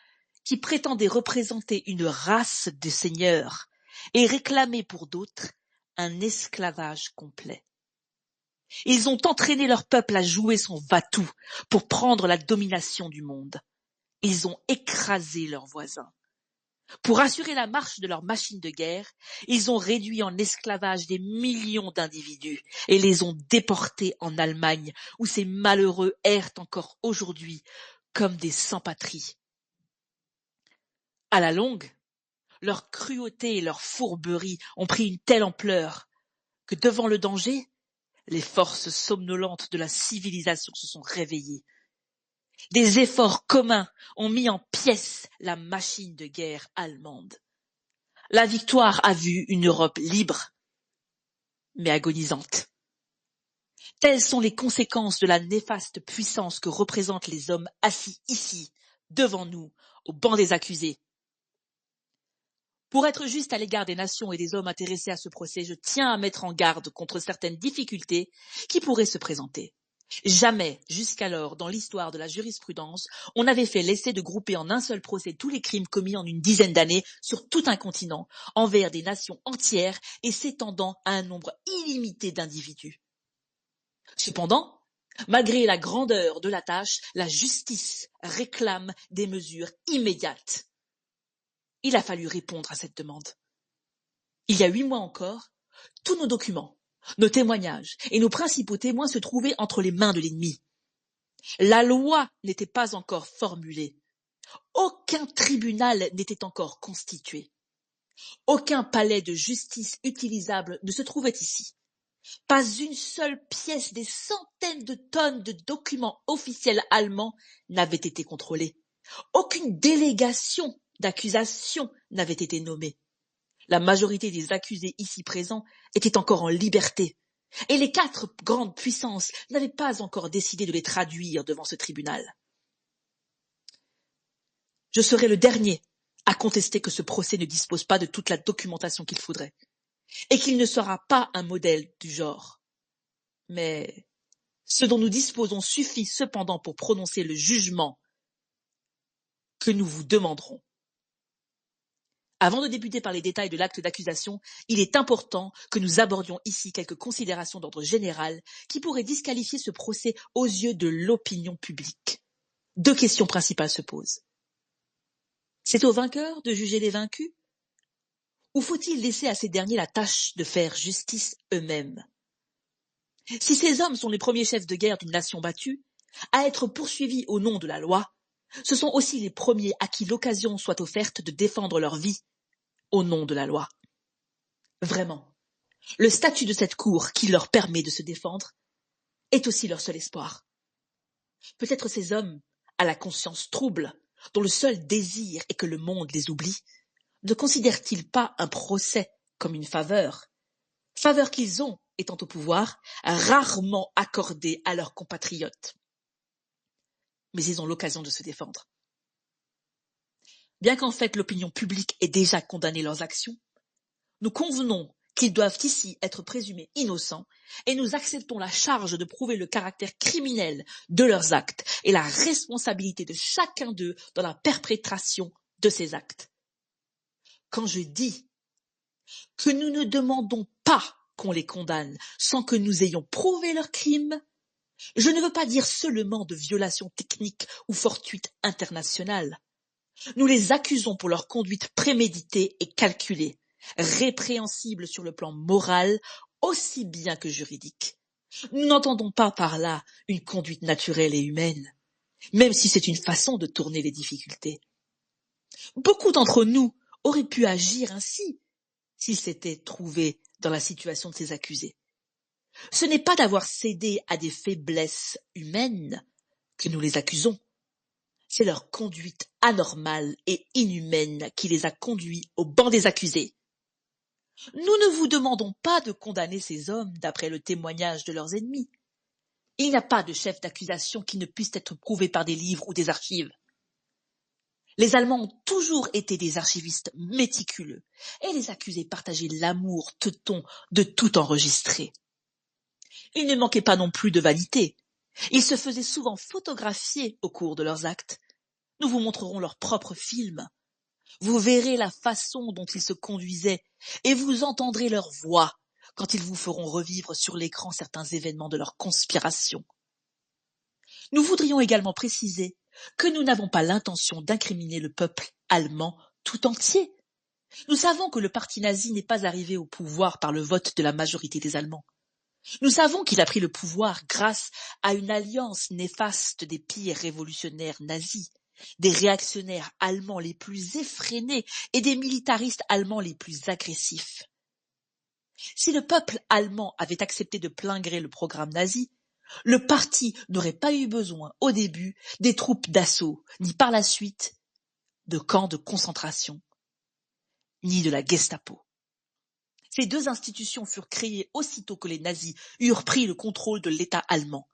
Speaker 6: qui prétendait représenter une race de seigneurs et réclamait pour d'autres un esclavage complet. Ils ont entraîné leur peuple à jouer son va-tout pour prendre la domination du monde. Ils ont écrasé leurs voisins. Pour assurer la marche de leur machine de guerre, ils ont réduit en esclavage des millions d'individus et les ont déportés en Allemagne, où ces malheureux errent encore aujourd'hui comme des sans-patrie. À la longue, leur cruauté et leur fourberie ont pris une telle ampleur que devant le danger, les forces somnolentes de la civilisation se sont réveillées. Des efforts communs ont mis en pièces la machine de guerre allemande. La victoire a vu une Europe libre, mais agonisante. Telles sont les conséquences de la néfaste puissance que représentent les hommes assis ici, devant nous, au banc des accusés. Pour être juste à l'égard des nations et des hommes intéressés à ce procès, je tiens à mettre en garde contre certaines difficultés qui pourraient se présenter. Jamais, jusqu'alors, dans l'histoire de la jurisprudence, on n'avait fait l'essai de grouper en un seul procès tous les crimes commis en une dizaine d'années sur tout un continent, envers des nations entières et s'étendant à un nombre illimité d'individus. Cependant, malgré la grandeur de la tâche, la justice réclame des mesures immédiates. Il a fallu répondre à cette demande. Il y a 8 mois encore, tous nos documents, nos témoignages et nos principaux témoins se trouvaient entre les mains de l'ennemi. La loi n'était pas encore formulée. Aucun tribunal n'était encore constitué. Aucun palais de justice utilisable ne se trouvait ici. Pas une seule pièce des centaines de tonnes de documents officiels allemands n'avait été contrôlée. Aucune délégation d'accusation n'avait été nommée. La majorité des accusés ici présents étaient encore en liberté, et les 4 grandes puissances n'avaient pas encore décidé de les traduire devant ce tribunal. Je serai le dernier à contester que ce procès ne dispose pas de toute la documentation qu'il faudrait, et qu'il ne sera pas un modèle du genre. Mais ce dont nous disposons suffit cependant pour prononcer le jugement que nous vous demanderons. Avant de débuter par les détails de l'acte d'accusation, il est important que nous abordions ici quelques considérations d'ordre général qui pourraient disqualifier ce procès aux yeux de l'opinion publique. 2 questions principales se posent. C'est aux vainqueurs de juger les vaincus? Ou faut-il laisser à ces derniers la tâche de faire justice eux-mêmes? Si ces hommes sont les premiers chefs de guerre d'une nation battue, à être poursuivis au nom de la loi, ce sont aussi les premiers à qui l'occasion soit offerte de défendre leur vie au nom de la loi. Vraiment, le statut de cette cour qui leur permet de se défendre est aussi leur seul espoir. Peut-être ces hommes, à la conscience trouble, dont le seul désir est que le monde les oublie, ne considèrent-ils pas un procès comme une faveur qu'ils ont, étant au pouvoir, rarement accordée à leurs compatriotes. Mais ils ont l'occasion de se défendre. Bien qu'en fait l'opinion publique ait déjà condamné leurs actions, nous convenons qu'ils doivent ici être présumés innocents et nous acceptons la charge de prouver le caractère criminel de leurs actes et la responsabilité de chacun d'eux dans la perpétration de ces actes. Quand je dis que nous ne demandons pas qu'on les condamne sans que nous ayons prouvé leurs crimes, je ne veux pas dire seulement de violations techniques ou fortuites internationales. Nous les accusons pour leur conduite préméditée et calculée, répréhensible sur le plan moral aussi bien que juridique. Nous n'entendons pas par là une conduite naturelle et humaine, même si c'est une façon de tourner les difficultés. Beaucoup d'entre nous auraient pu agir ainsi s'ils s'étaient trouvés dans la situation de ces accusés. Ce n'est pas d'avoir cédé à des faiblesses humaines que nous les accusons. C'est leur conduite anormale et inhumaine qui les a conduits au banc des accusés. Nous ne vous demandons pas de condamner ces hommes d'après le témoignage de leurs ennemis. Il n'y a pas de chef d'accusation qui ne puisse être prouvé par des livres ou des archives. Les Allemands ont toujours été des archivistes méticuleux et les accusés partageaient l'amour teuton de tout enregistrer. Ils ne manquaient pas non plus de vanité. Ils se faisaient souvent photographier au cours de leurs actes. Nous vous montrerons leurs propres films. Vous verrez la façon dont ils se conduisaient et vous entendrez leur voix quand ils vous feront revivre sur l'écran certains événements de leur conspiration. Nous voudrions également préciser que nous n'avons pas l'intention d'incriminer le peuple allemand tout entier. Nous savons que le parti nazi n'est pas arrivé au pouvoir par le vote de la majorité des Allemands. Nous savons qu'il a pris le pouvoir grâce à une alliance néfaste des pires révolutionnaires nazis, des réactionnaires allemands les plus effrénés et des militaristes allemands les plus agressifs. Si le peuple allemand avait accepté de plein gré le programme nazi, le parti n'aurait pas eu besoin au début des troupes d'assaut, ni par la suite de camps de concentration, ni de la Gestapo. Ces deux institutions furent créées aussitôt que les nazis eurent pris le contrôle de l'État allemand.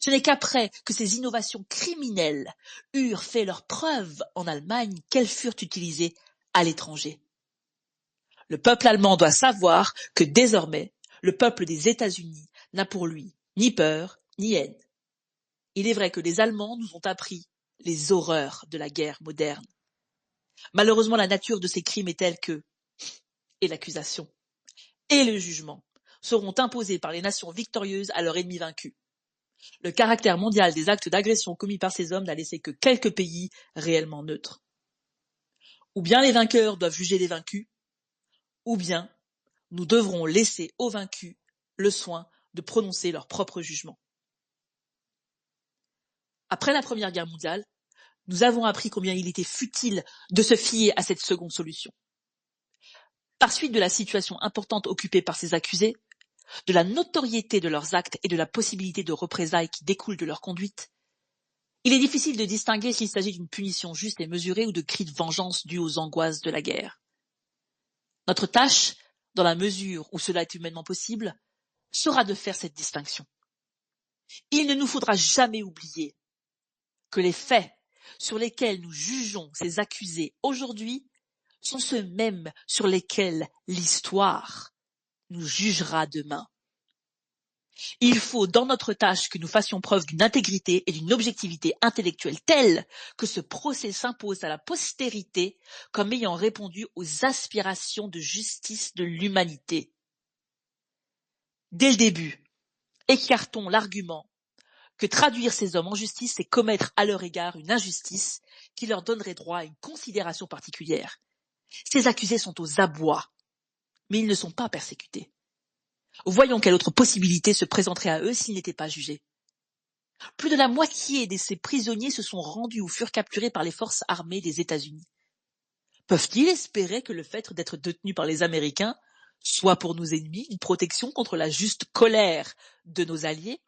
Speaker 6: Ce n'est qu'après que ces innovations criminelles eurent fait leurs preuves en Allemagne qu'elles furent utilisées à l'étranger. Le peuple allemand doit savoir que désormais, le peuple des États-Unis n'a pour lui ni peur, ni haine. Il est vrai que les Allemands nous ont appris les horreurs de la guerre moderne. Malheureusement, la nature de ces crimes est telle que, et l'accusation, et le jugement seront imposés par les nations victorieuses à leurs ennemis vaincus. Le caractère mondial des actes d'agression commis par ces hommes n'a laissé que quelques pays réellement neutres. Ou bien les vainqueurs doivent juger les vaincus, ou bien nous devrons laisser aux vaincus le soin de prononcer leur propre jugement. Après la Première Guerre mondiale, nous avons appris combien il était futile de se fier à cette seconde solution. Par suite de la situation importante occupée par ces accusés, de la notoriété de leurs actes et de la possibilité de représailles qui découlent de leur conduite, il est difficile de distinguer s'il s'agit d'une punition juste et mesurée ou de cris de vengeance dus aux angoisses de la guerre. Notre tâche, dans la mesure où cela est humainement possible, sera de faire cette distinction. Il ne nous faudra jamais oublier que les faits sur lesquels nous jugeons ces accusés aujourd'hui sont ceux mêmes sur lesquels l'histoire nous jugera demain. Il faut dans notre tâche que nous fassions preuve d'une intégrité et d'une objectivité intellectuelle telle que ce procès s'impose à la postérité comme ayant répondu aux aspirations de justice de l'humanité. Dès le début, écartons l'argument que traduire ces hommes en justice, c'est commettre à leur égard une injustice qui leur donnerait droit à une considération particulière. Ces accusés sont aux abois, mais ils ne sont pas persécutés. Voyons quelle autre possibilité se présenterait à eux s'ils n'étaient pas jugés. Plus de la moitié de ces prisonniers se sont rendus ou furent capturés par les forces armées des États-Unis. Peuvent-ils espérer que le fait d'être détenus par les Américains soit pour nos ennemis une protection contre la juste colère de nos alliés?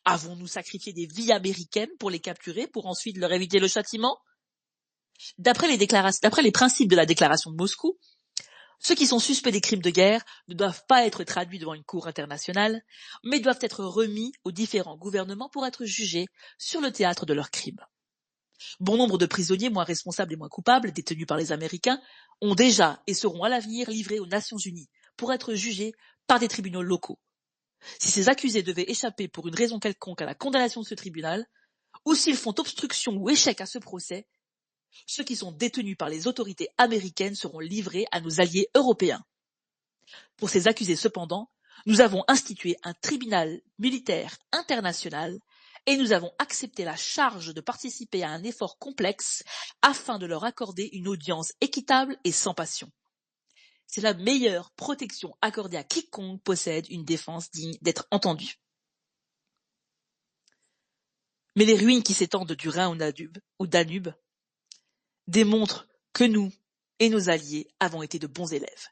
Speaker 6: Avons-nous sacrifié des vies américaines pour les capturer, pour ensuite leur éviter le châtiment? D'après les principes de la déclaration de Moscou, Ceux qui sont suspects des crimes de guerre ne doivent pas être traduits devant une cour internationale, mais doivent être remis aux différents gouvernements pour être jugés sur le théâtre de leurs crimes. Bon nombre de prisonniers moins responsables et moins coupables, détenus par les Américains, ont déjà et seront à l'avenir livrés aux Nations Unies pour être jugés par des tribunaux locaux. Si ces accusés devaient échapper pour une raison quelconque à la condamnation de ce tribunal, ou s'ils font obstruction ou échec à ce procès, ceux qui sont détenus par les autorités américaines seront livrés à nos alliés européens. Pour ces accusés cependant, nous avons institué un tribunal militaire international et nous avons accepté la charge de participer à un effort complexe afin de leur accorder une audience équitable et sans passion. C'est la meilleure protection accordée à quiconque possède une défense digne d'être entendue. Mais les ruines qui s'étendent du Rhin au Danube démontrent que nous et nos alliés avons été de bons élèves.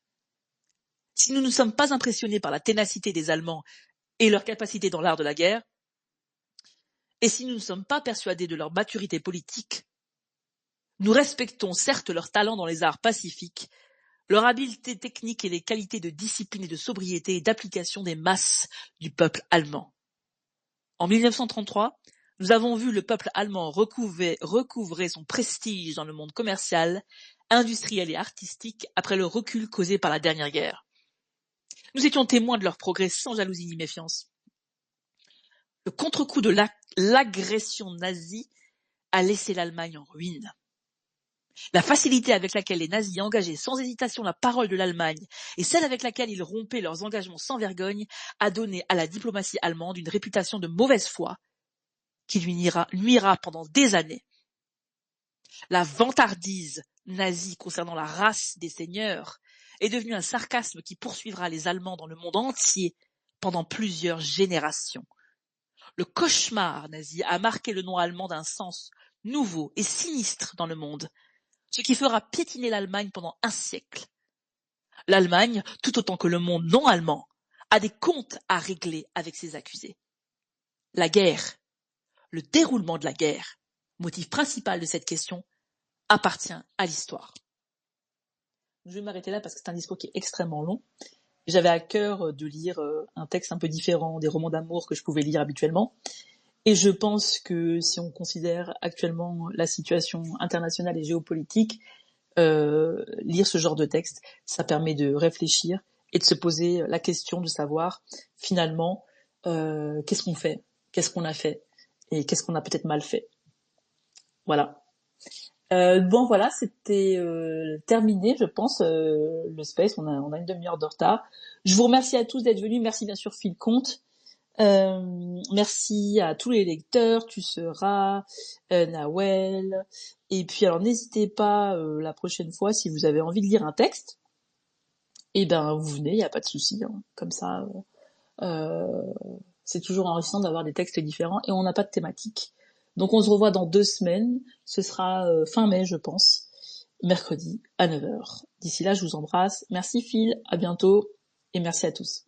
Speaker 6: Si nous ne sommes pas impressionnés par la ténacité des Allemands et leur capacité dans l'art de la guerre, et si nous ne sommes pas persuadés de leur maturité politique, nous respectons certes leur talent dans les arts pacifiques, leur habileté technique et les qualités de discipline et de sobriété et d'application des masses du peuple allemand. En 1933, nous avons vu le peuple allemand recouvrer son prestige dans le monde commercial, industriel et artistique après le recul causé par la dernière guerre. Nous étions témoins de leur progrès sans jalousie ni méfiance. Le contre-coup de l'agression nazie a laissé l'Allemagne en ruine. La facilité avec laquelle les nazis engageaient sans hésitation la parole de l'Allemagne et celle avec laquelle ils rompaient leurs engagements sans vergogne a donné à la diplomatie allemande une réputation de mauvaise foi qui lui nuira pendant des années. La vantardise nazie concernant la race des seigneurs est devenue un sarcasme qui poursuivra les Allemands dans le monde entier pendant plusieurs générations. Le cauchemar nazi a marqué le nom allemand d'un sens nouveau et sinistre dans le monde, ce qui fera piétiner l'Allemagne pendant un siècle. L'Allemagne, tout autant que le monde non allemand, a des comptes à régler avec ses accusés. La guerre, le déroulement de la guerre, motif principal de cette question, appartient à l'histoire. Je vais m'arrêter là parce que c'est un discours qui est extrêmement long. J'avais à cœur de lire un texte un peu différent des romans d'amour que je pouvais lire habituellement. Et je pense que si on considère actuellement la situation internationale et géopolitique, lire ce genre de texte, ça permet de réfléchir et de se poser la question de savoir finalement qu'est-ce qu'on fait, qu'est-ce qu'on a fait et qu'est-ce qu'on a peut-être mal fait. Voilà. Bon voilà, c'était terminé, je pense, le space. On a une demi-heure de retard. Je vous remercie à tous d'être venus. Merci bien sûr Phil Comte. Merci à tous les lecteurs, tu seras, Nawel. Et puis alors n'hésitez pas la prochaine fois si vous avez envie de lire un texte, et ben vous venez, il y a pas de souci. Hein. Comme ça, c'est toujours enrichissant d'avoir des textes différents et on n'a pas de thématique. Donc on se revoit dans 2 semaines. Ce sera fin mai, je pense, mercredi à 9h. D'ici là, je vous embrasse. Merci Phil, à bientôt et merci à tous.